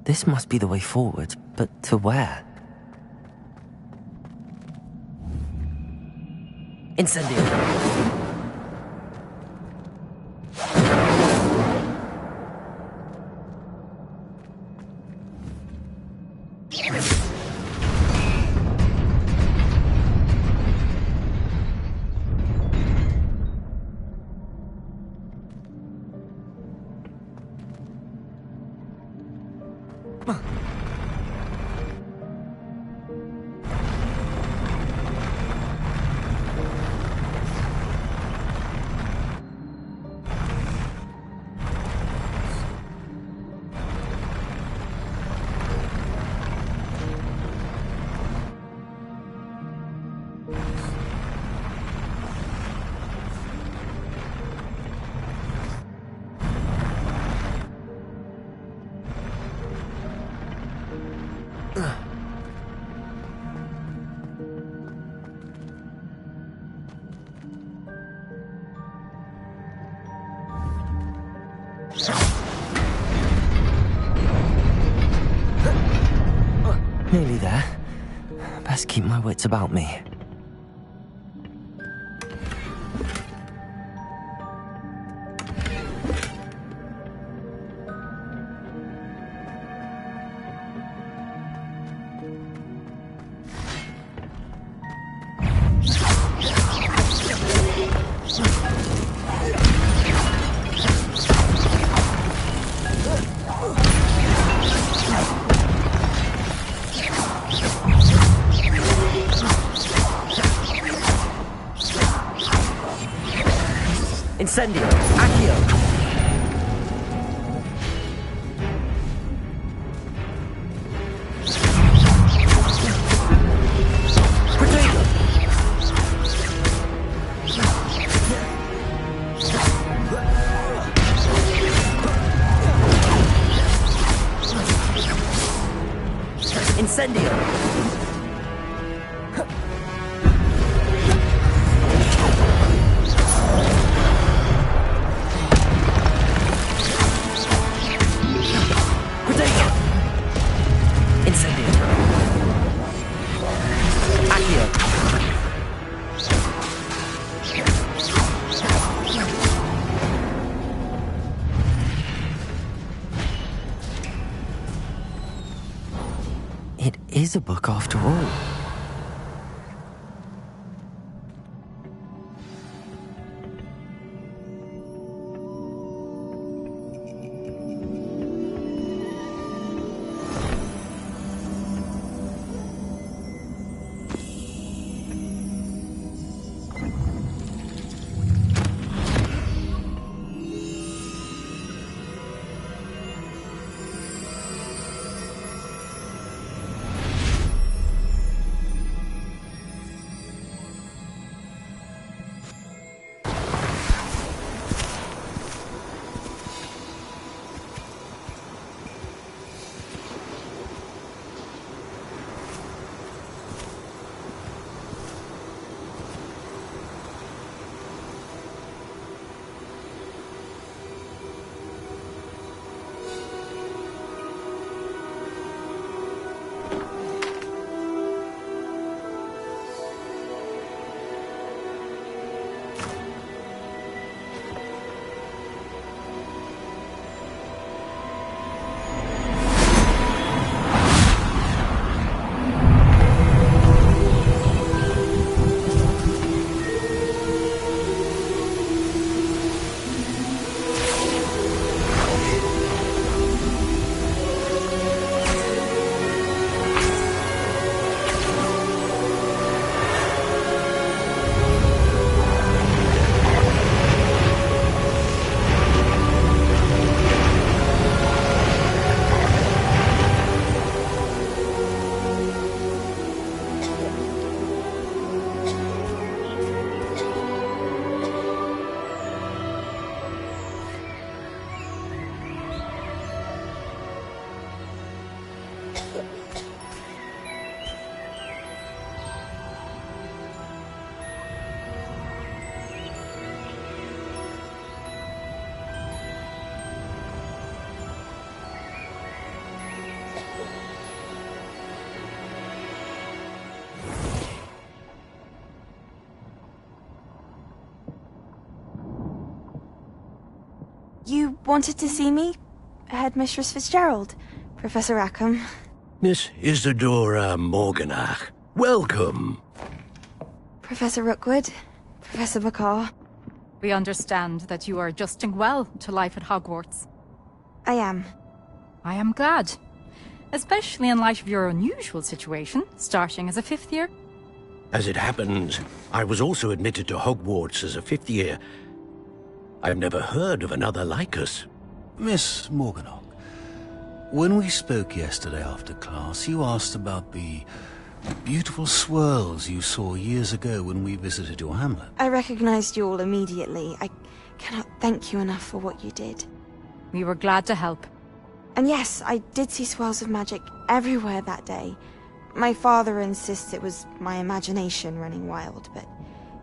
This must be the way forward, but to where? Incendio. Nearly there. Best keep my wits about me. Incendio. Accio. Protego. Incendio. It is a book after all. You wanted to see me? Headmistress Fitzgerald, Professor Rackham. Miss Isadora Morganach, welcome. Professor Rookwood, Professor Bakar. We understand that you are adjusting well to life at Hogwarts. I am. I am glad. Especially in light of your unusual situation, starting as a 5th year. As it happens, I was also admitted to Hogwarts as a 5th year. I've never heard of another like us. Miss Morganach, when we spoke yesterday after class, you asked about the beautiful swirls you saw years ago when we visited your hamlet. I recognized you all immediately. I cannot thank you enough for what you did. We were glad to help. And yes, I did see swirls of magic everywhere that day. My father insists it was my imagination running wild, but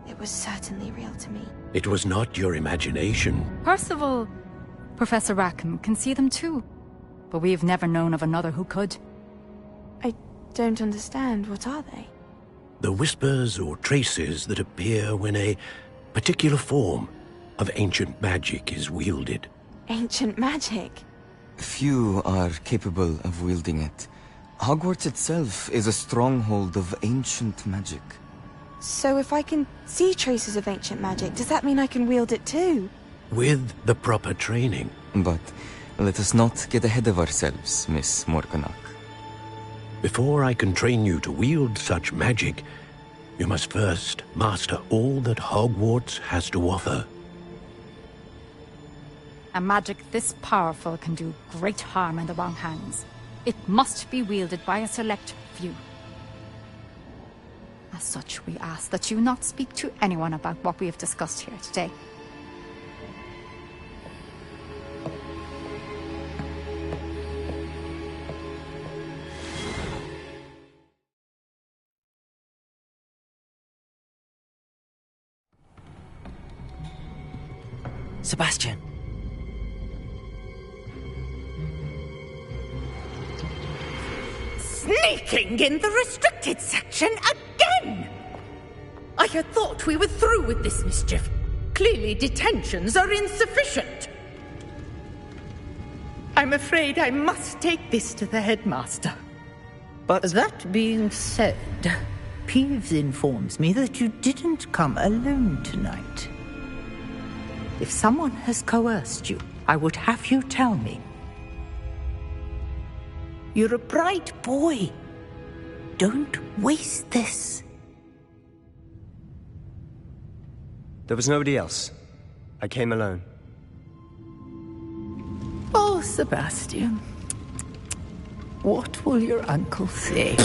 it was certainly real to me. It was not your imagination. Percival, Professor Rackham can see them too. But we've never known of another who could. I don't understand. What are they? The whispers or traces that appear when a particular form of ancient magic is wielded. Ancient magic? Few are capable of wielding it. Hogwarts itself is a stronghold of ancient magic. So if I can see traces of ancient magic, does that mean I can wield it too? With the proper training. But let us not get ahead of ourselves, Miss Morganach. Before I can train you to wield such magic, you must first master all that Hogwarts has to offer. A magic this powerful can do great harm in the wrong hands. It must be wielded by a select few. As such, we ask that you not speak to anyone about what we have discussed here today. Sebastian. Sneaking in the restricted section again! I had thought we were through with this mischief. Clearly detentions are insufficient. I'm afraid I must take this to the headmaster. But that being said, Peeves informs me that you didn't come alone tonight. If someone has coerced you, I would have you tell me. You're a bright boy. Don't waste this. There was nobody else. I came alone. Oh, Sebastian. What will your uncle say?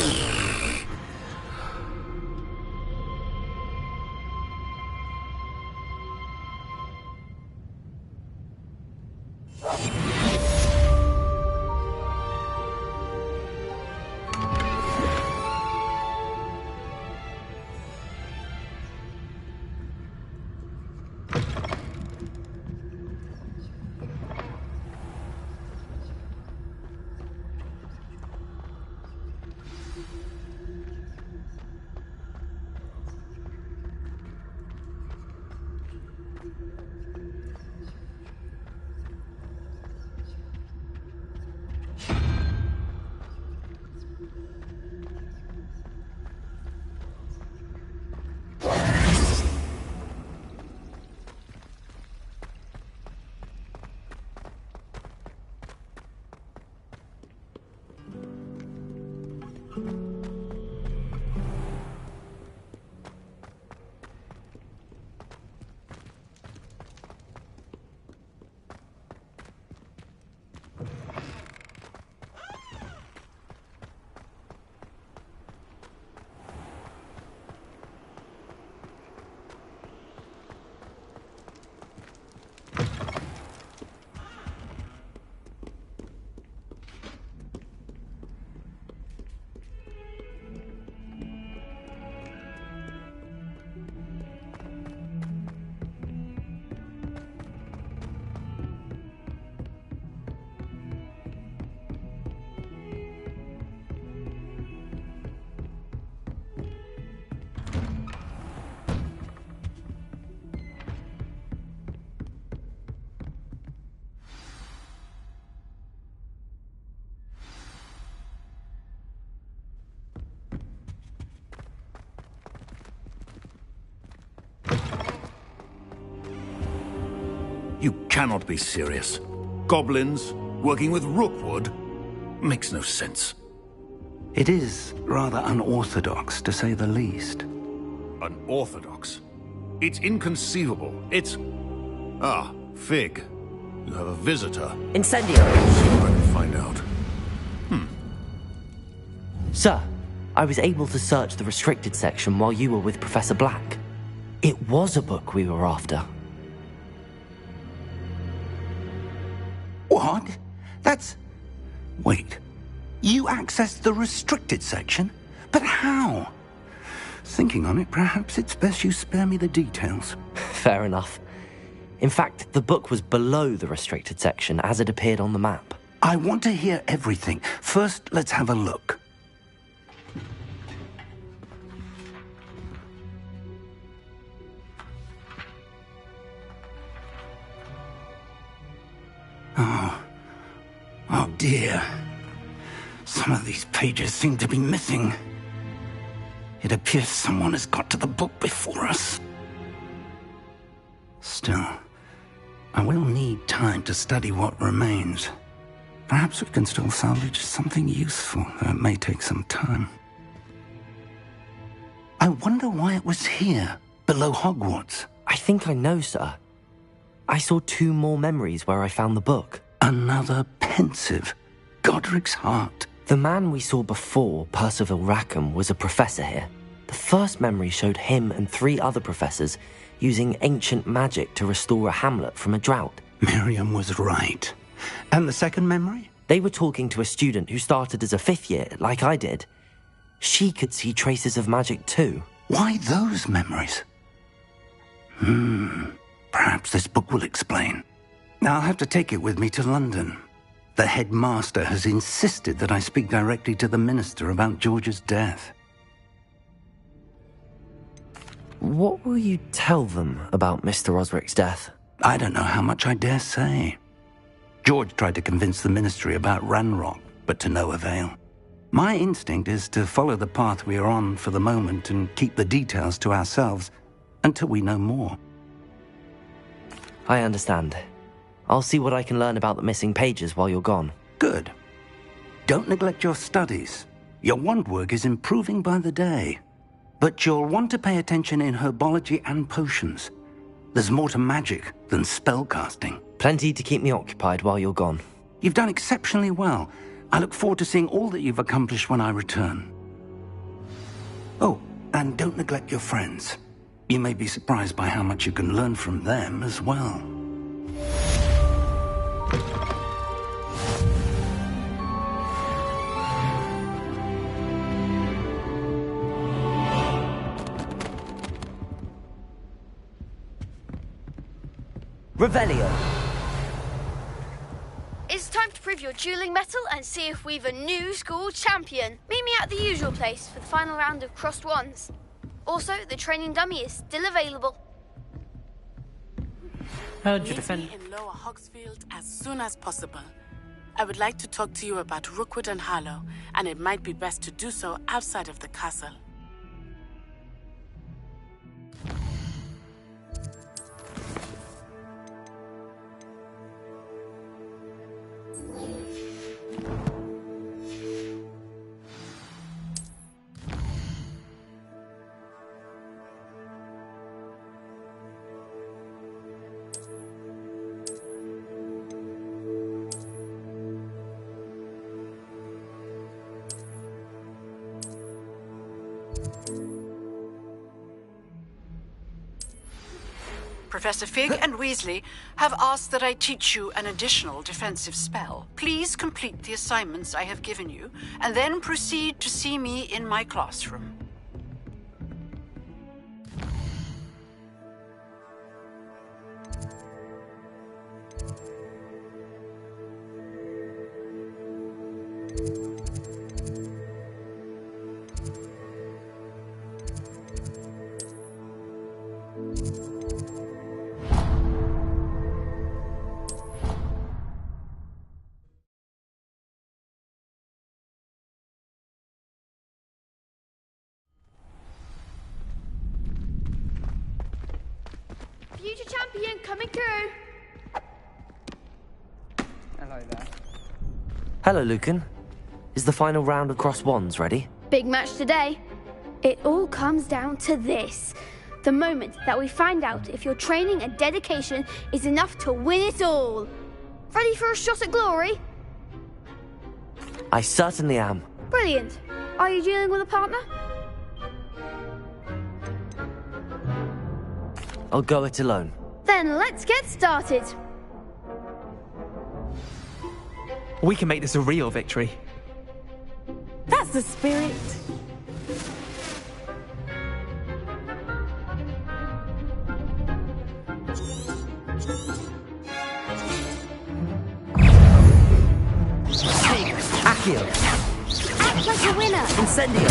cannot be serious. Goblins working with Rookwood makes no sense. It is rather unorthodox, to say the least. Unorthodox? It's inconceivable. It's... Ah, Fig. You have a visitor. Incendio! See if I can find out. Sir, I was able to search the restricted section while you were with Professor Black. It was a book we were after. What? That's... Wait. You accessed the restricted section? But how? Thinking on it, perhaps it's best you spare me the details. Fair enough. In fact, the book was below the restricted section as it appeared on the map. I want to hear everything. First, let's have a look. Oh dear. Some of these pages seem to be missing. It appears someone has got to the book before us. Still, I will need time to study what remains. Perhaps we can still salvage something useful, though it may take some time. I wonder why it was here, below Hogwarts. I think I know, sir. I saw 2 more memories where I found the book. Another pensive. Godric's heart. The man we saw before, Percival Rackham, was a professor here. The first memory showed him and 3 other professors using ancient magic to restore a hamlet from a drought. Miriam was right. And the second memory? They were talking to a student who started as a 5th year, like I did. She could see traces of magic too. Why those memories? Perhaps this book will explain. I'll have to take it with me to London. The headmaster has insisted that I speak directly to the minister about George's death. What will you tell them about Mr. Osric's death? I don't know how much I dare say. George tried to convince the ministry about Ranrock, but to no avail. My instinct is to follow the path we are on for the moment and keep the details to ourselves until we know more. I understand. I'll see what I can learn about the missing pages while you're gone. Good. Don't neglect your studies. Your wand work is improving by the day. But you'll want to pay attention in herbology and potions. There's more to magic than spellcasting. Plenty to keep me occupied while you're gone. You've done exceptionally well. I look forward to seeing all that you've accomplished when I return. Oh, and don't neglect your friends. You may be surprised by how much you can learn from them as well. Revelio. It's time to prove your dueling mettle and see if we've a new school champion. Meet me at the usual place for the final round of crossed wands. Also, the training dummy is still available. Heard you Meet defend. me in Lower Hogsfield as soon as possible. I would like to talk to you about Rookwood and Harlow, and it might be best to do so outside of the castle. Professor Fig and Weasley have asked that I teach you an additional defensive spell. Please complete the assignments I have given you, and then proceed to see me in my classroom. Future champion coming through. Hello, Lucan. Is the final round of Cross Wands ready? Big match today. It all comes down to this. The moment that we find out if your training and dedication is enough to win it all. Ready for a shot at glory? I certainly am. Brilliant. Are you dealing with a partner? I'll go it alone. Then let's get started. We can make this a real victory. That's the spirit. Accio! Act like a winner! Incendio!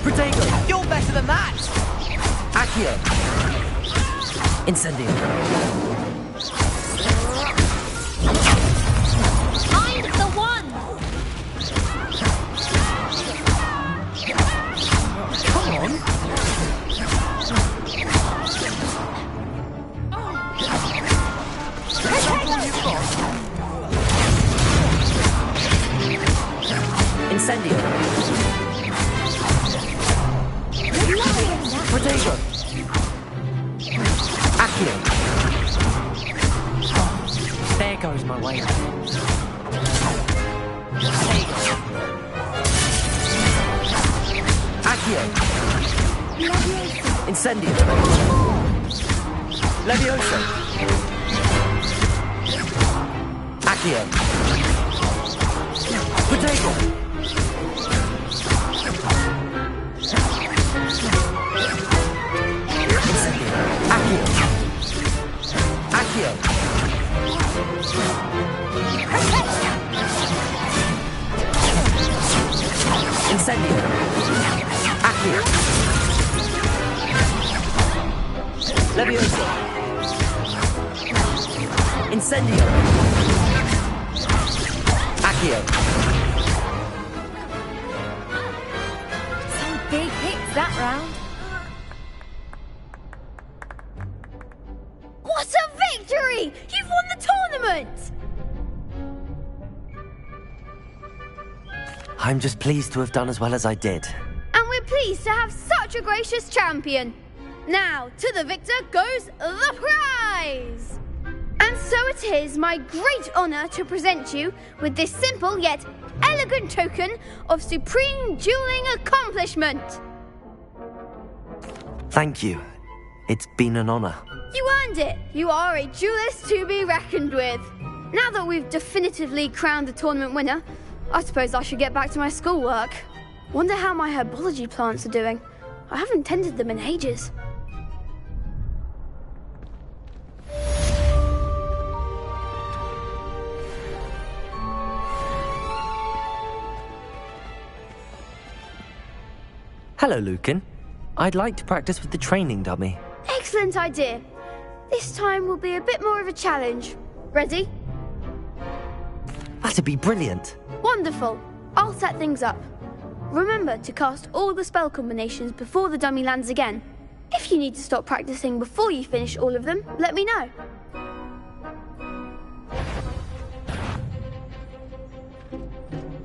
Protego! You're better than that! Accio! Incendio! I'm the one! Come on! Incendio! Protego! Accio! There goes my way. Accio! Incendio! Levioso! Accio! Protego! Accio! Incendio! Accio! Levioso! Incendio! Accio! Some big hits that round. What a victory! You've won the tournament! I'm just pleased to have done as well as I did. And we're pleased to have such a gracious champion. Now, to the victor goes the prize! And so it is my great honour to present you with this simple yet elegant token of supreme dueling accomplishment. Thank you. It's been an honour. You earned it. You are a duelist to be reckoned with. Now that we've definitively crowned the tournament winner, I suppose I should get back to my schoolwork. Wonder how my herbology plants are doing. I haven't tended them in ages. Hello, Lucan. I'd like to practice with the training dummy. Excellent idea. This time will be a bit more of a challenge. Ready? That'd be brilliant. Wonderful. I'll set things up. Remember to cast all the spell combinations before the dummy lands again. If you need to stop practicing before you finish all of them, let me know.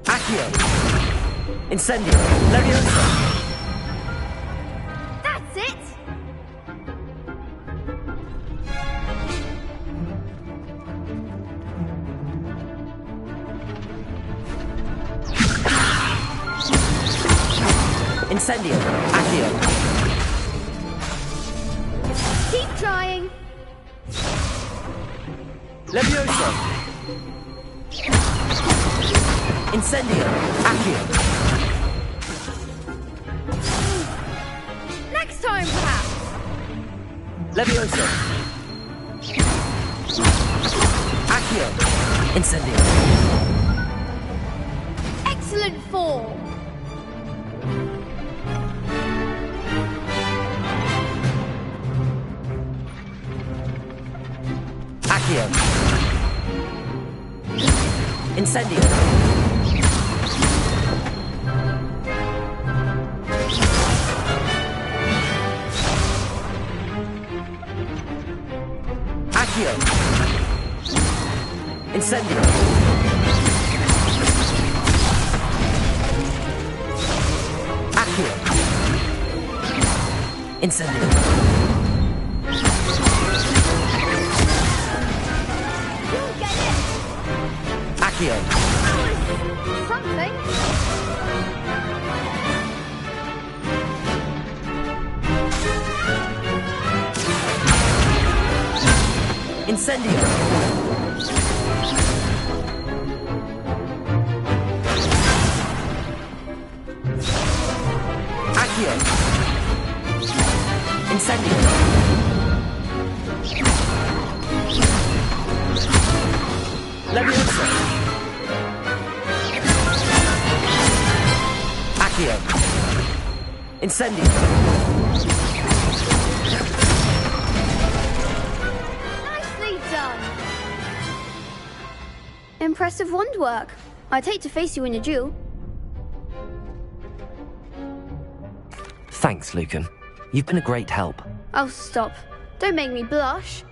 Accio! Incendio! Levioso! That's it! Incendio! Accio! Keep trying! Levioso! Incendio! Accio! Next time, perhaps! Levioso! Accio! Incendio! Excellent form! Accio! Incendio! Accio! Incendio! Accio! Incendio! Accio! Something. Incendio! Accio! Incendio! Leviosa! Accio! Incendio! Nicely done. Impressive wand work. I'd hate to face you in a duel. Thanks, Lucan. You've been a great help. Oh, stop. Don't make me blush.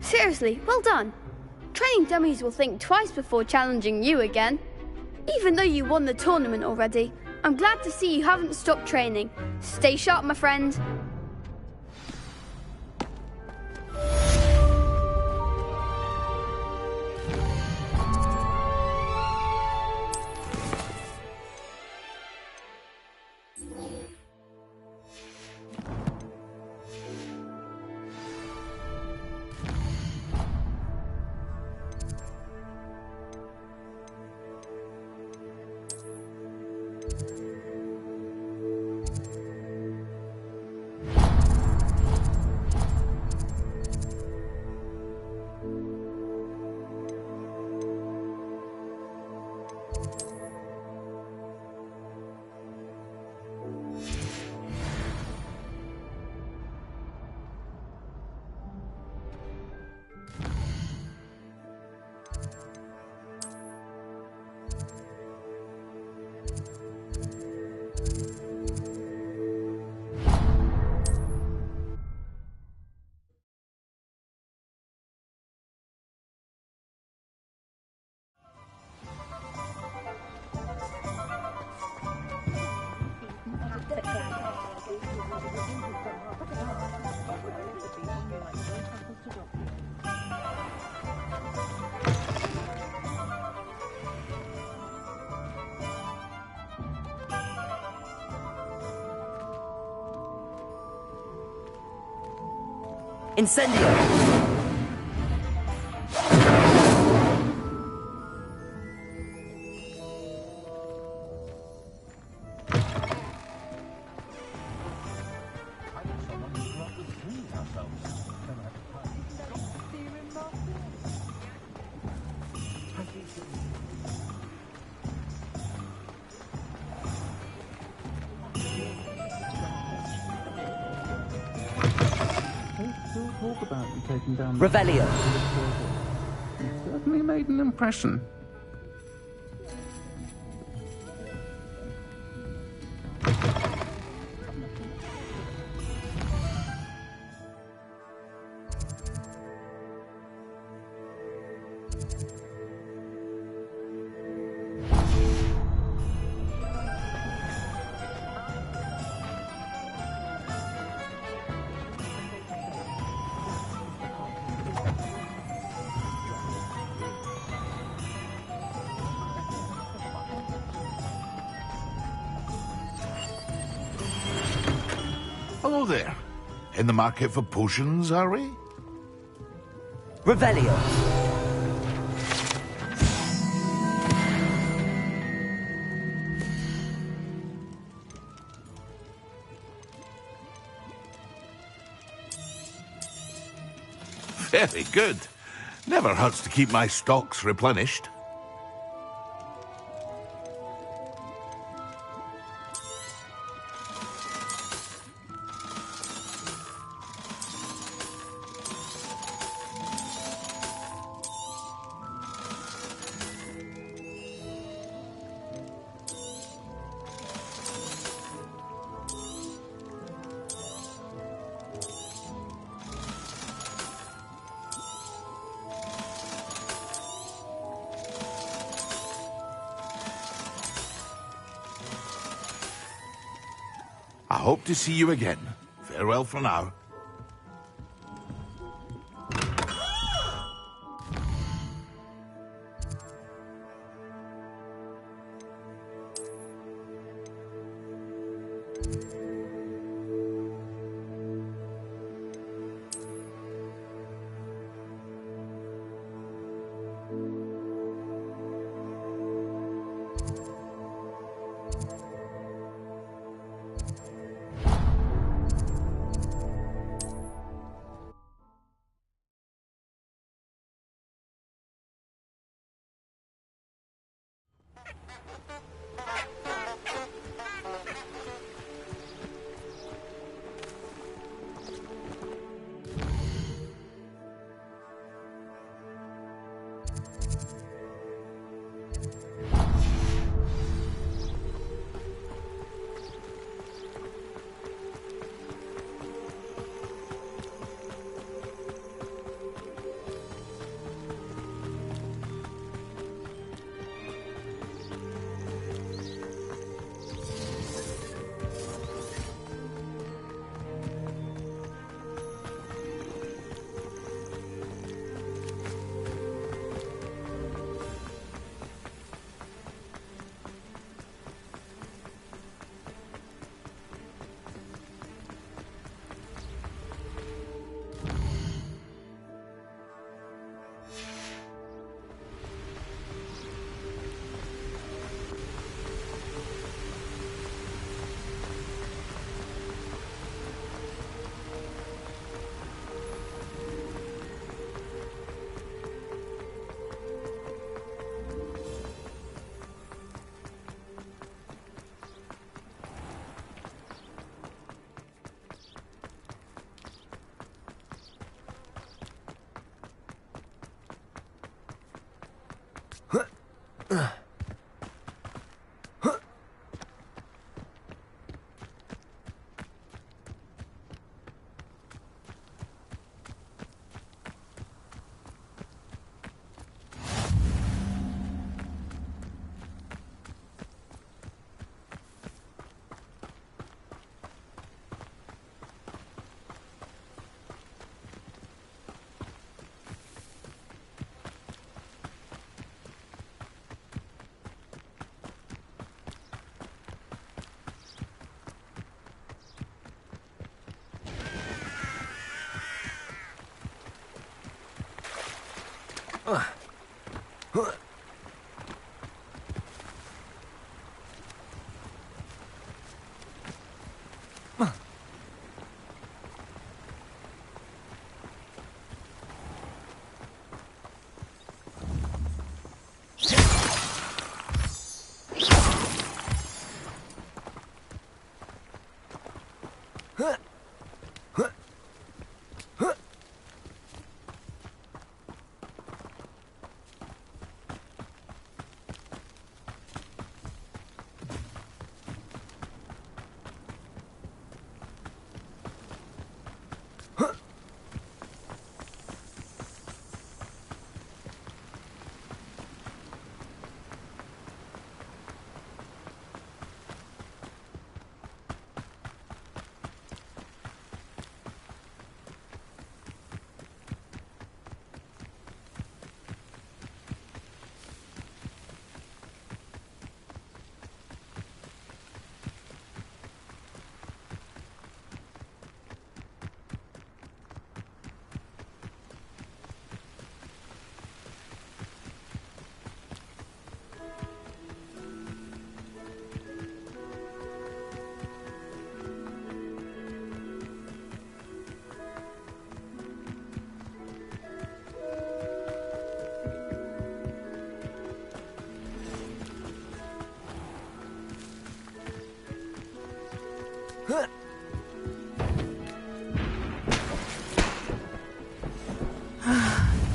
Seriously, well done. Training dummies will think twice before challenging you again. Even though you won the tournament already, I'm glad to see you haven't stopped training. Stay sharp, my friend. Incendio! Revelio. You certainly made an impression. Hello there. In the market for potions, are we? Revelio. Very good. Never hurts to keep my stocks replenished. hope to see you again. Farewell for now.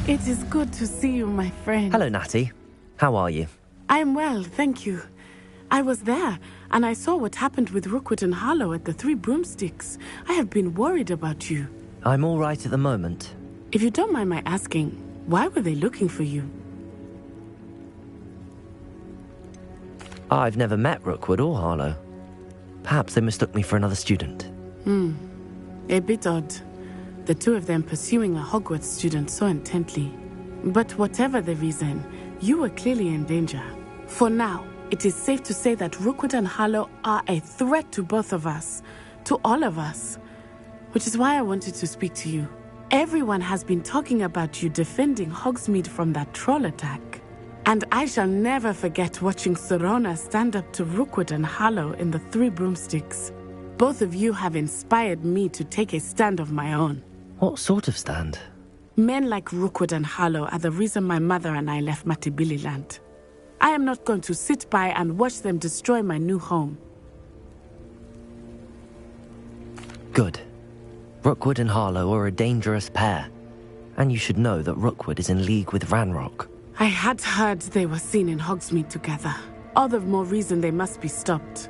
It is good to see you, my friend. Hello, Natty. How are you? I am well, thank you. I was there, and I saw what happened with Rookwood and Harlow at the Three Broomsticks. I have been worried about you. I'm all right at the moment. If you don't mind my asking, why were they looking for you? I've never met Rookwood or Harlow. Perhaps they mistook me for another student. A bit odd. The two of them pursuing a Hogwarts student so intently. But whatever the reason, you were clearly in danger. For now, it is safe to say that Rookwood and Harlow are a threat to both of us. To all of us. Which is why I wanted to speak to you. Everyone has been talking about you defending Hogsmeade from that troll attack. And I shall never forget watching Serona stand up to Rookwood and Harlow in the Three Broomsticks. Both of you have inspired me to take a stand of my own. What sort of stand? Men like Rookwood and Harlow are the reason my mother and I left Mattibililand. I am not going to sit by and watch them destroy my new home. Good. Rookwood and Harlow are a dangerous pair. And you should know that Rookwood is in league with Ranrock. I had heard they were seen in Hogsmeade together. All the more reason they must be stopped.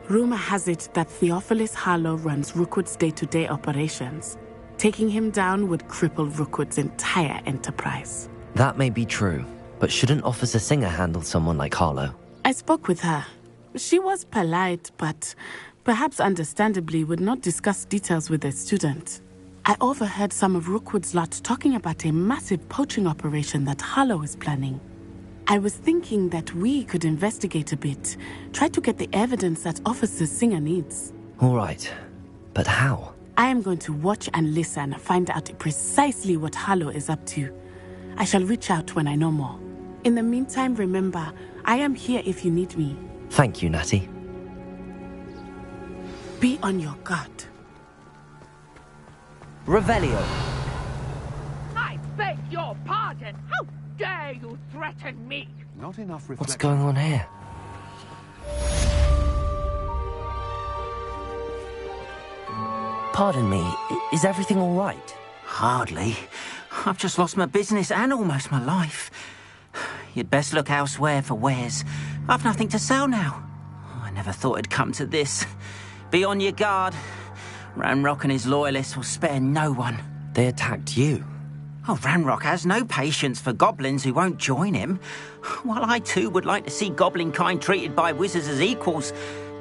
Rumor has it that Theophilus Harlow runs Rookwood's day-to-day operations. Taking him down would cripple Rookwood's entire enterprise. That may be true, but shouldn't Officer Singer handle someone like Harlow? I spoke with her. She was polite, but perhaps understandably would not discuss details with a student. I overheard some of Rookwood's lot talking about a massive poaching operation that Harlow is planning. I was thinking that we could investigate a bit, try to get the evidence that Officer Singer needs. All right, but how? I am going to watch and listen, find out precisely what Harlow is up to. I shall reach out when I know more. In the meantime, remember, I am here if you need me. Thank you, Natty. Be on your guard. Revelio. I beg your pardon. How dare you threaten me? Not enough reflection. What's going on here? Pardon me, is everything all right? Hardly. I've just lost my business and almost my life. You'd best look elsewhere for wares. I've nothing to sell now. I never thought it'd come to this. Be on your guard. Ranrock and his loyalists will spare no one. They attacked you? Oh, Ranrock has no patience for goblins who won't join him. While I too would like to see goblin kind treated by wizards as equals,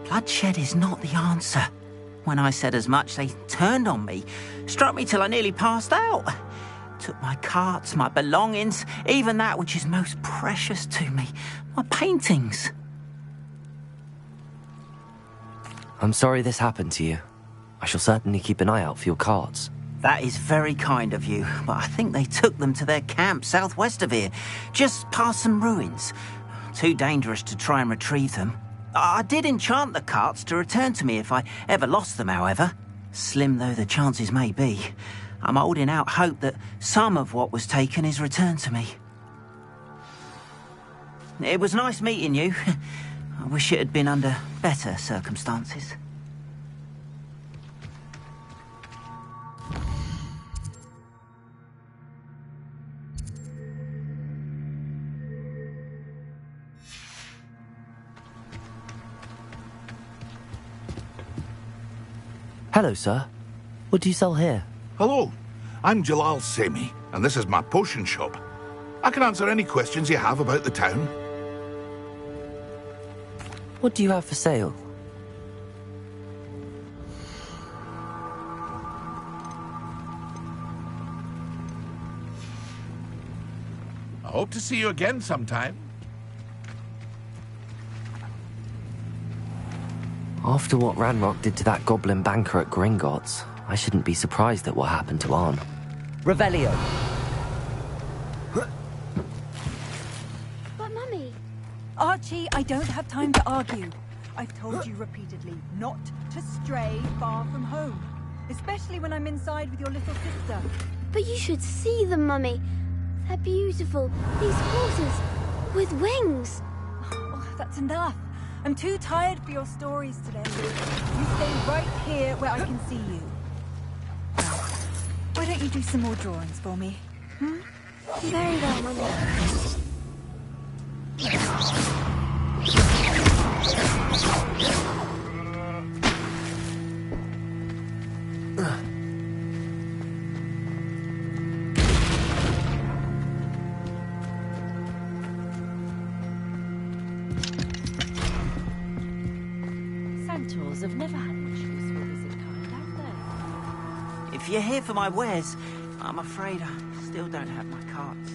bloodshed is not the answer. When I said as much, they turned on me, struck me till I nearly passed out. Took my carts, my belongings, even that which is most precious to me, my paintings. I'm sorry this happened to you. I shall certainly keep an eye out for your cards. That is very kind of you, but I think they took them to their camp southwest of here, just past some ruins. Too dangerous to try and retrieve them. I did enchant the carts to return to me if I ever lost them, however. Slim though the chances may be, I'm holding out hope that some of what was taken is returned to me. It was nice meeting you. I wish it had been under better circumstances. Hello, sir. What do you sell here? Hello, I'm Jalal Semi, and this is my potion shop. I can answer any questions you have about the town. What do you have for sale? I hope to see you again sometime. After what Ranrock did to that goblin banker at Gringotts, I shouldn't be surprised at what happened to Arn. Revelio! But, Mummy... Archie, I don't have time to argue. I've told you repeatedly not to stray far from home. Especially when I'm inside with your little sister. But you should see them, Mummy. They're beautiful. These horses with wings. Oh, that's enough. I'm too tired for your stories today. You stay right here where I can see you. Why don't you do some more drawings for me? Hmm? Very well, Mummy. have never had much use for this kind, have they? If you're here for my wares, I'm afraid I still don't have my carts.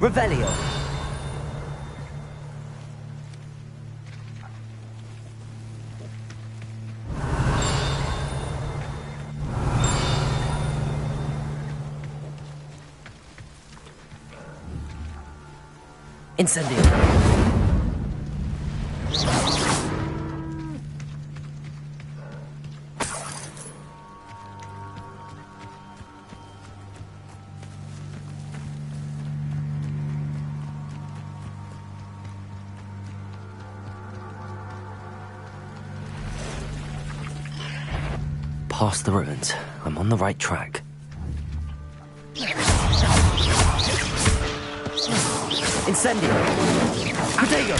Revelio. Incendio. Past the ruins. I'm on the right track. Incendio! Protego!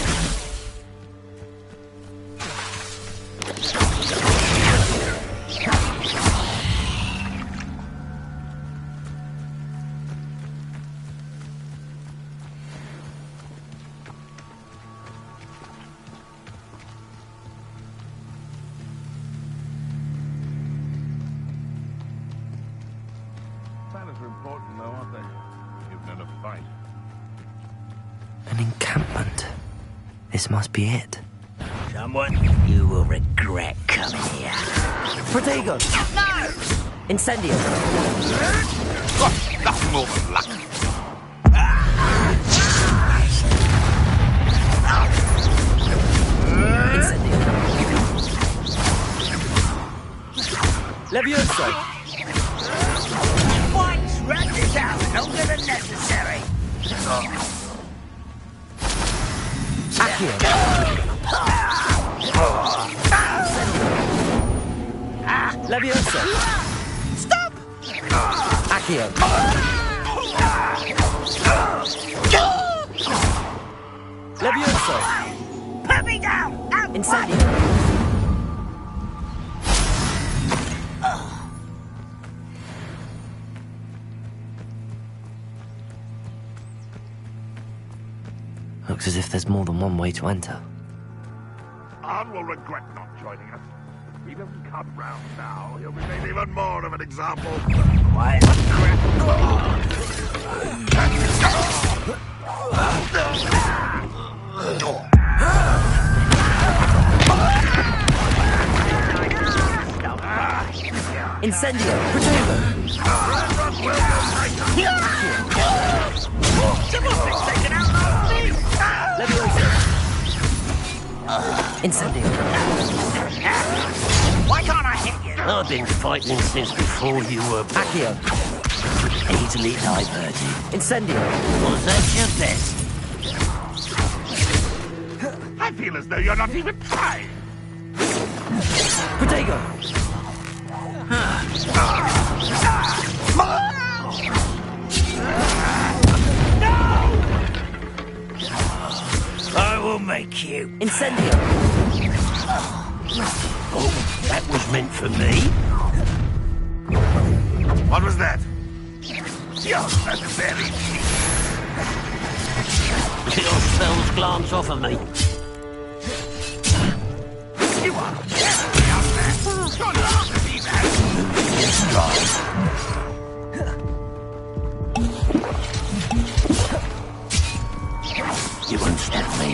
Planners are important, though, aren't they? You've known a fight. An encampment. This must be it. Someone you will regret coming here. Protego! No! Incendio! Got nothing more than luck. Incendio! Levioso! Once rat this out longer than necessary. Accio! Levioso! Stop! Accio! Levioso! Put me down! Incendio! Looks as if there's more than one way to enter. Arn will regret not joining us. If he doesn't come round now, he'll be made even more of an example. Why? Incendio! Protego! Levioso! Incendio! Why can't I hit you? I've been fighting since before you were born. Accio! Easily diverted. Incendio! Was that your best? I feel as though you're not even trying. Protego! I will make you. Incendio! Oh, that was meant for me? What was that? You're very cheap. Your spells glance off of me. You are definitely out there. You're not to be that. You won't stop me.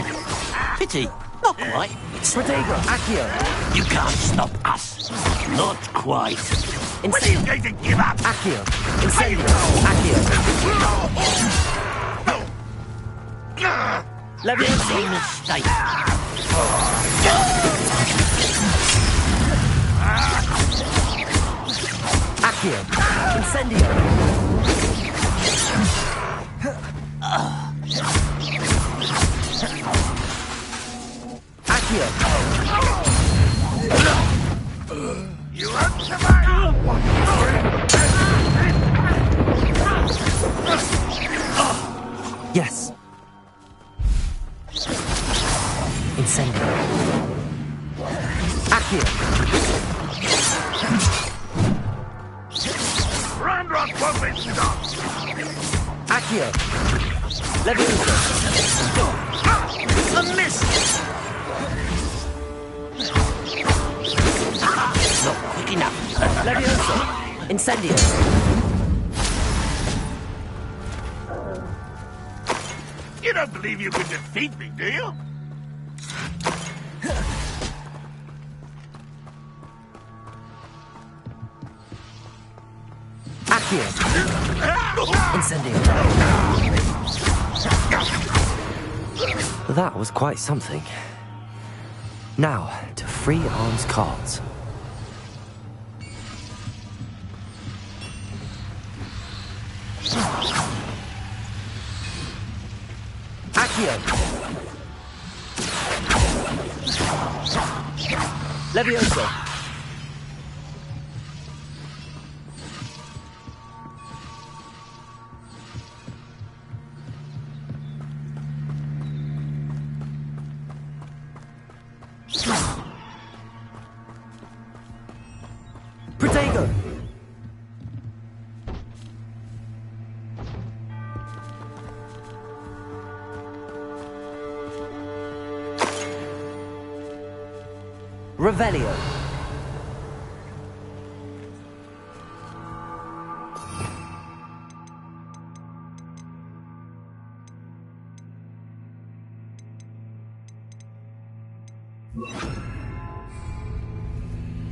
Pity. Not quite. Protego! Accio! You can't stop us. Not quite. When are you going to give up? Accio! Incendio! Accio! Levioso! Easy mistake. Accio! Incendio! Accio. Randrock won't be stopped. Accio. Levioso. A miss! Not quick enough. Levioso. Incendio. You don't believe you can defeat me, do you? Accio. Incendio. That was quite something. Now, to free arms cards. Accio. Levioso. Protego. Revelio.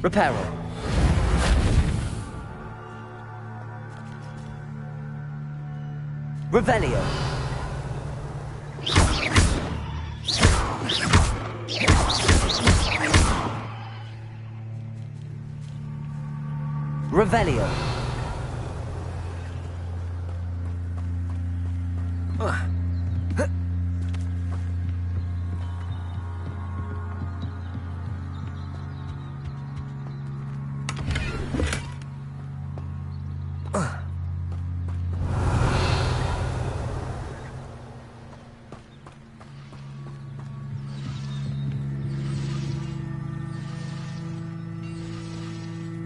Reparo. Revelio. Revelio.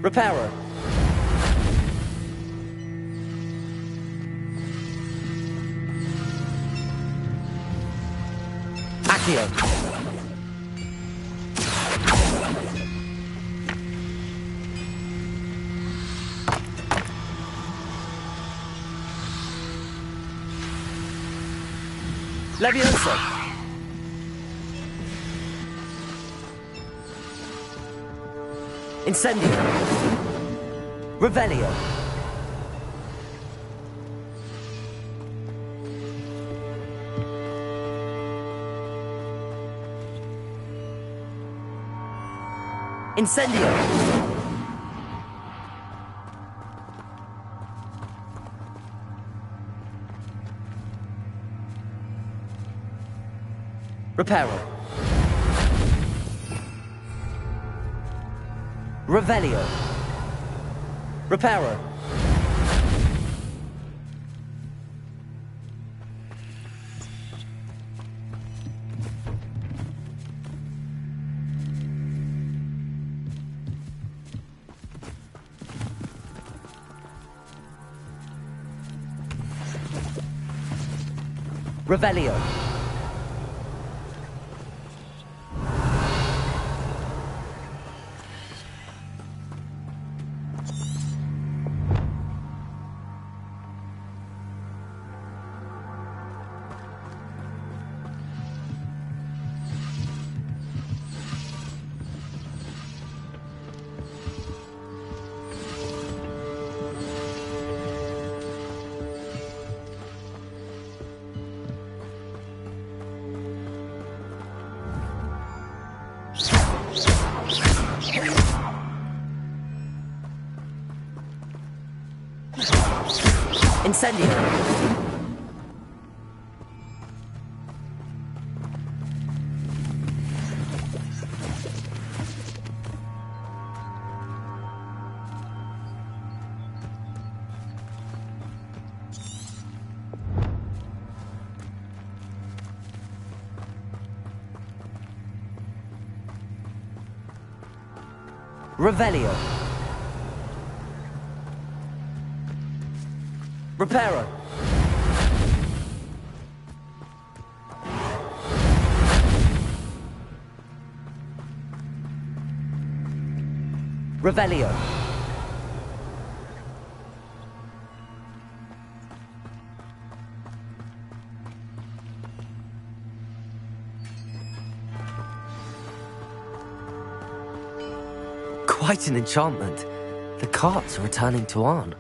Reparo. Accio. Levioso. Incendio. Revelio. Incendio. Reparo. Revelio. Reparo. Revelio. Incendio. Revelio. Reparo. Revelio. Quite an enchantment. The carts are returning to Arn.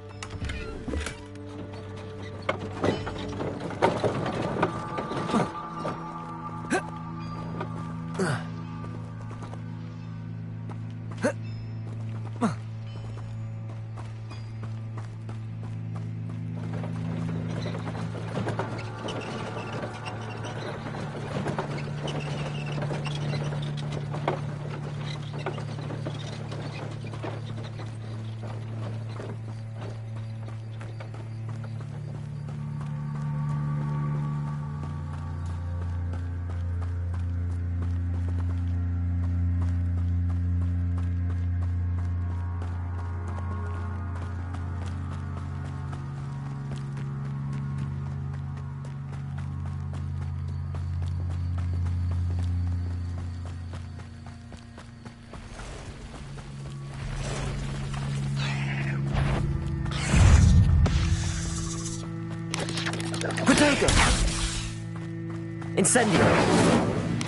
Incendio.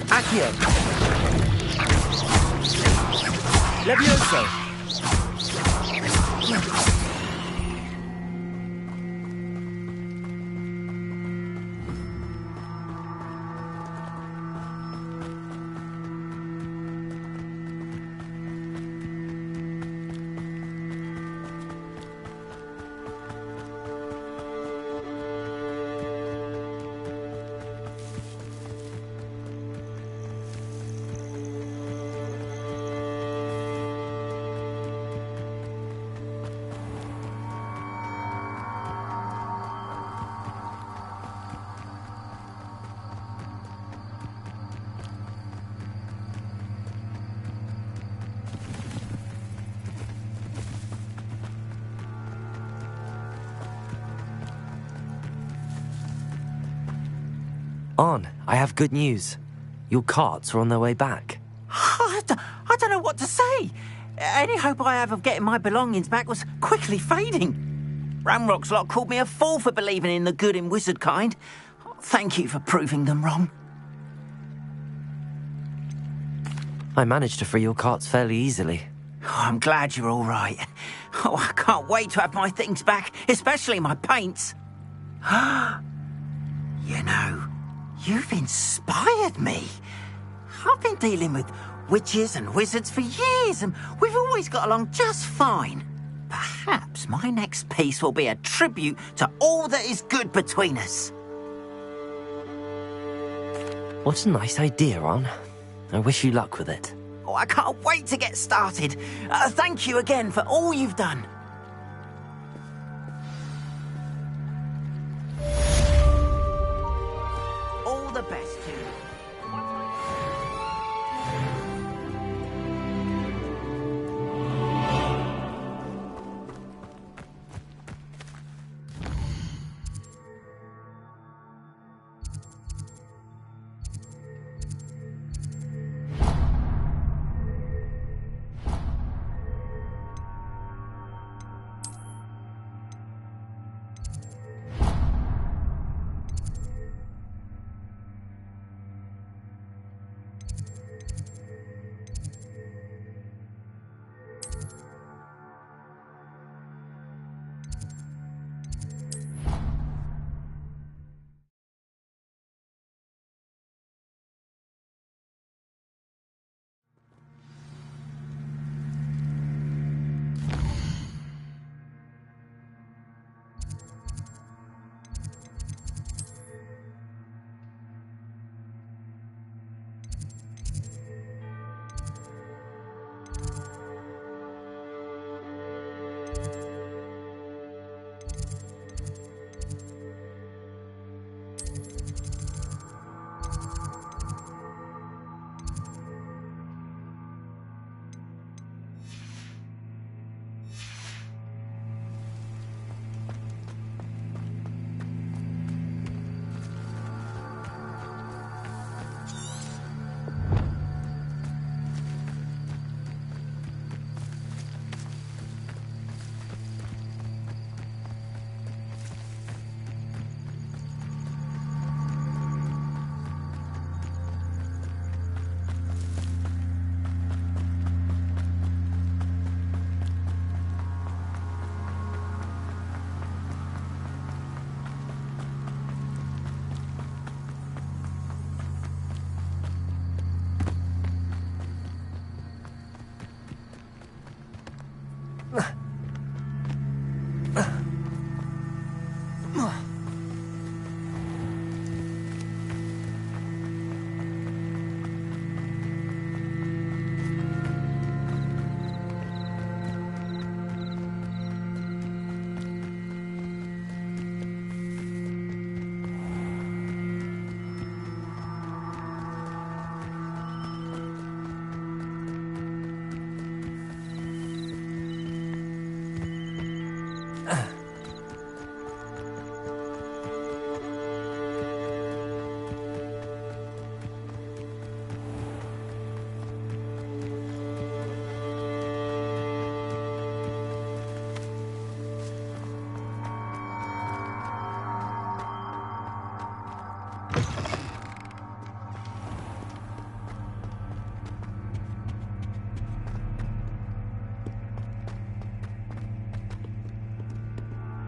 Accio. Levioso. Arn, I have good news. Your carts are on their way back. I don't know what to say. Any hope I have of getting my belongings back was quickly fading. Ramrock's lot called me a fool for believing in the good in wizard kind. Thank you for proving them wrong. I managed to free your carts fairly easily. Oh, I'm glad you're all right. Oh, I can't wait to have my things back, especially my paints. You know, you've inspired me. I've been dealing with witches and wizards for years, and we've always got along just fine. Perhaps my next piece will be a tribute to all that is good between us. What a nice idea, Arn. I wish you luck with it. Oh, I can't wait to get started. Thank you again for all you've done. All the best to you.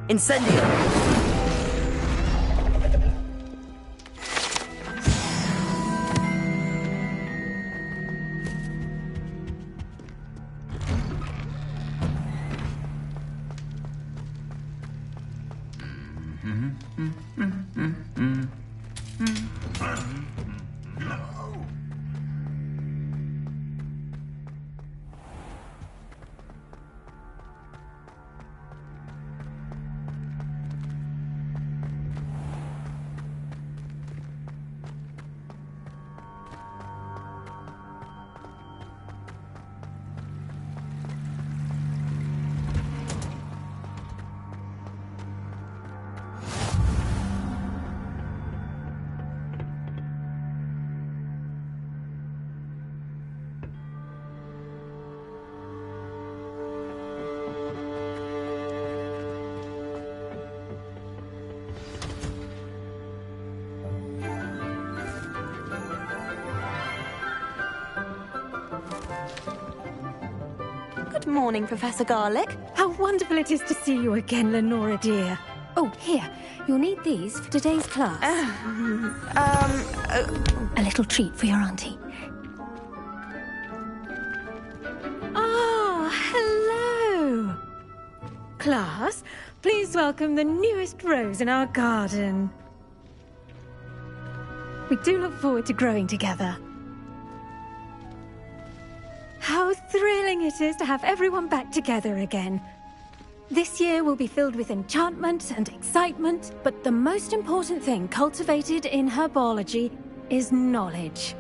Incendio! Good morning, Professor Garlick. How wonderful it is to see you again, Lenora dear. Oh, here. You'll need these for today's class. A little treat for your auntie. Ah, hello. Class, please welcome the newest rose in our garden. We do look forward to growing together. How thrilling it is to have everyone back together again. This year will be filled with enchantment and excitement, but the most important thing cultivated in herbology is knowledge.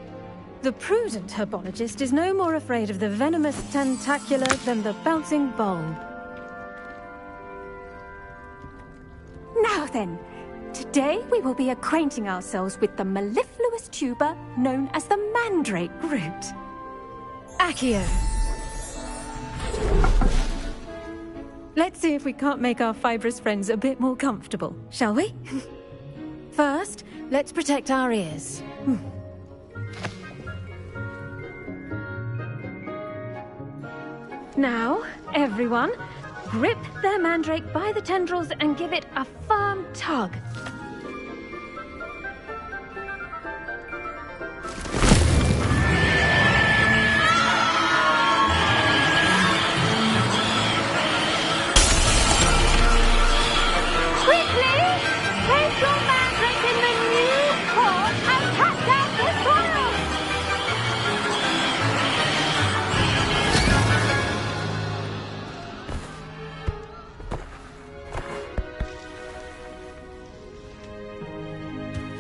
The prudent herbologist is no more afraid of the venomous tentacula than the bouncing bulb. Now then, today we will be acquainting ourselves with the mellifluous tuber known as the mandrake root. Accio. Let's see if we can't make our fibrous friends a bit more comfortable, shall we? First, let's protect our ears. Now, everyone, grip their mandrake by the tendrils and give it a firm tug.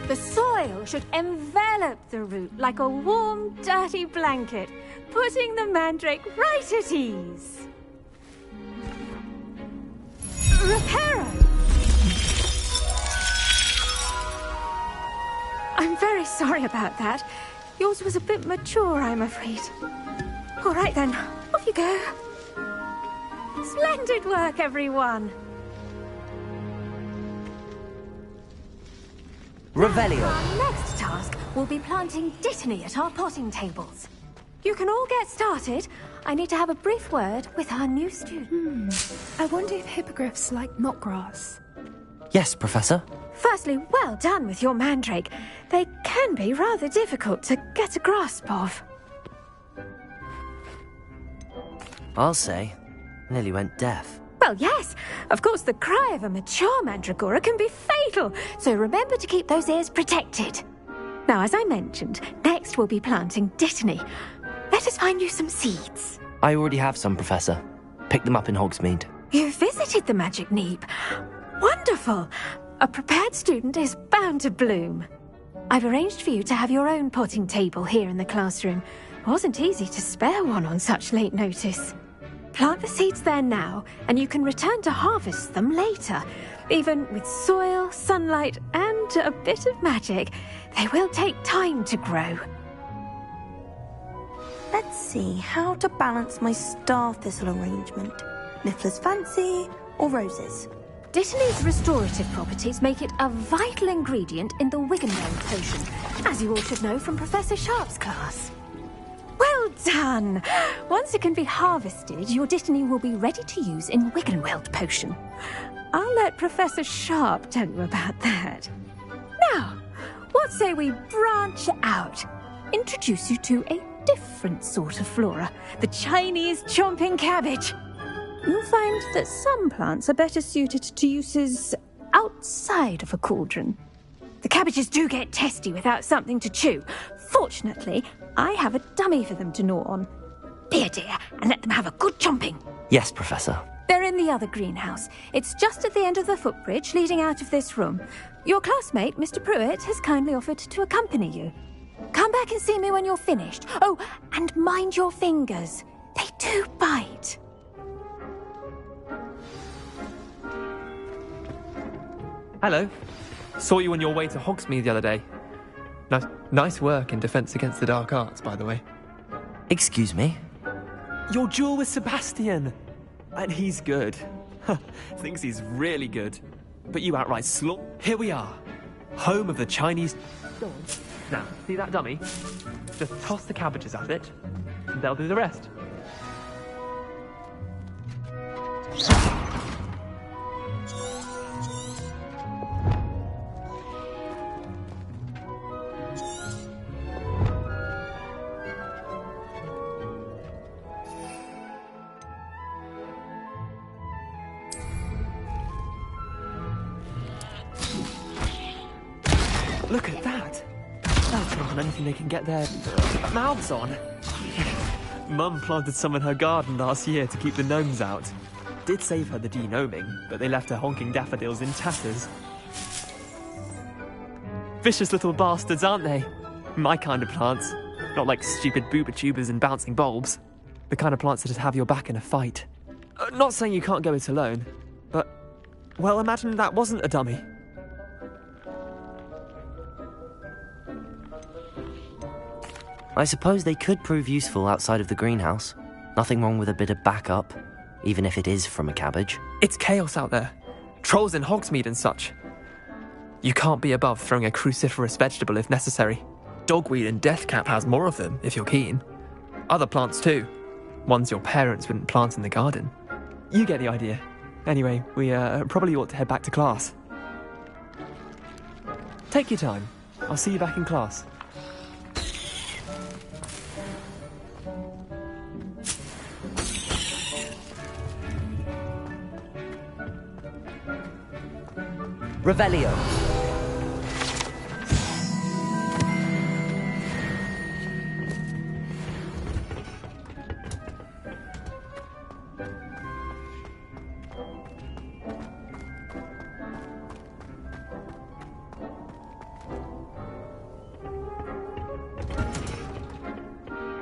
The soil should envelop the root like a warm, dirty blanket, putting the mandrake right at ease. Reparo! I'm very sorry about that. Yours was a bit mature, I'm afraid. All right then, off you go. Splendid work, everyone. Revelio. Our next task will be planting dittany at our potting tables. You can all get started. I need to have a brief word with our new student. I wonder if hippogriffs like knotgrass. Yes, Professor. Firstly, well done with your mandrake. They can be rather difficult to get a grasp of. I'll say. Nearly went deaf. Well, yes. Of course, the cry of a mature mandragora can be fatal, so remember to keep those ears protected. Now, as I mentioned, next we'll be planting Dittany. Let us find you some seeds. I already have some, Professor. Picked them up in Hogsmeade. You visited the Magic Neep. Wonderful. A prepared student is bound to bloom. I've arranged for you to have your own potting table here in the classroom. It wasn't easy to spare one on such late notice. Plant the seeds there now, and you can return to harvest them later. Even with soil, sunlight, and a bit of magic, they will take time to grow. Let's see how to balance my star thistle arrangement. Miffler's Fancy or roses? Dittany's restorative properties make it a vital ingredient in the Wiggenweld potion, as you all should know from Professor Sharp's class. Well done! Once it can be harvested, your Dittany will be ready to use in Wiggenweld potion. I'll let Professor Sharp tell you about that. Now, what say we branch out? Introduce you to a different sort of flora, the Chinese chomping cabbage. You'll find that some plants are better suited to uses outside of a cauldron. The cabbages do get testy without something to chew. Fortunately, I have a dummy for them to gnaw on. Be a dear and let them have a good chomping. Yes, Professor. They're in the other greenhouse. It's just at the end of the footbridge leading out of this room. Your classmate, Mr. Pruitt, has kindly offered to accompany you. Come back and see me when you're finished. Oh, and mind your fingers. They do bite. Hello. Saw you on your way to Hogsmeade the other day. Nice work in Defense Against the Dark Arts, by the way. Excuse me? Your duel with Sebastian. And he's good. Thinks he's really good. But you outright Here we are. Home of the Chinese... Go on. Now, see that dummy? Just toss the cabbages at it, and they'll do the rest. Look at that! They'll jump on anything they can get their mouths on. Mum planted some in her garden last year to keep the gnomes out. Did save her the de-gnoming, but they left her honking daffodils in tatters. Vicious little bastards, aren't they? My kind of plants. Not like stupid booba tubers and bouncing bulbs. The kind of plants that'd have your back in a fight. Not saying you can't go it alone, but... well, imagine that wasn't a dummy. I suppose they could prove useful outside of the greenhouse. Nothing wrong with a bit of backup, even if it is from a cabbage. It's chaos out there. Trolls in Hogsmeade and such. You can't be above throwing a cruciferous vegetable if necessary. Dogweed and deathcap has more of them, if you're keen. Other plants too. Ones your parents wouldn't plant in the garden. You get the idea. Anyway, we probably ought to head back to class. Take your time. I'll see you back in class. Revelio.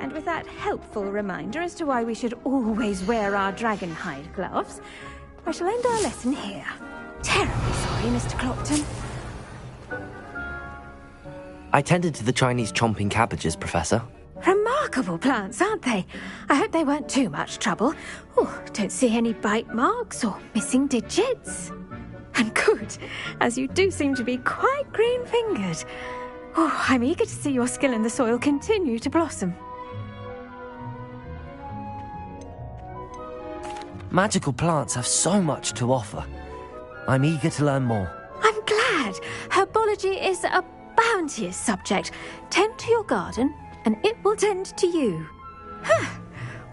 And with that helpful reminder as to why we should always wear our dragon hide gloves, I shall end our lesson here. Terribly sorry, Mr. Clopton. I tended to the Chinese chomping cabbages, Professor. Remarkable plants, aren't they? I hope they weren't too much trouble. Oh, don't see any bite marks or missing digits. And good, as you do seem to be quite green-fingered. Oh, I'm eager to see your skill in the soil continue to blossom. Magical plants have so much to offer. I'm eager to learn more. I'm glad. Herbology is a bounteous subject. Tend to your garden, and it will tend to you.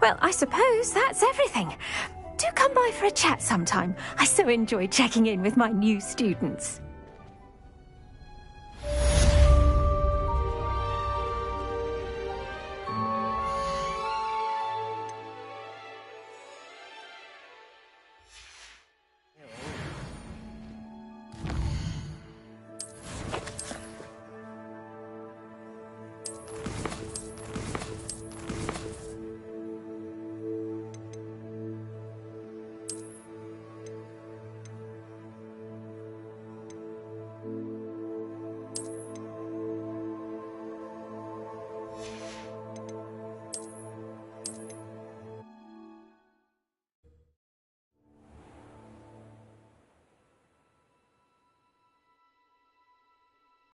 Well, I suppose that's everything. Do by for a chat sometime? I so enjoy checking in with my new students.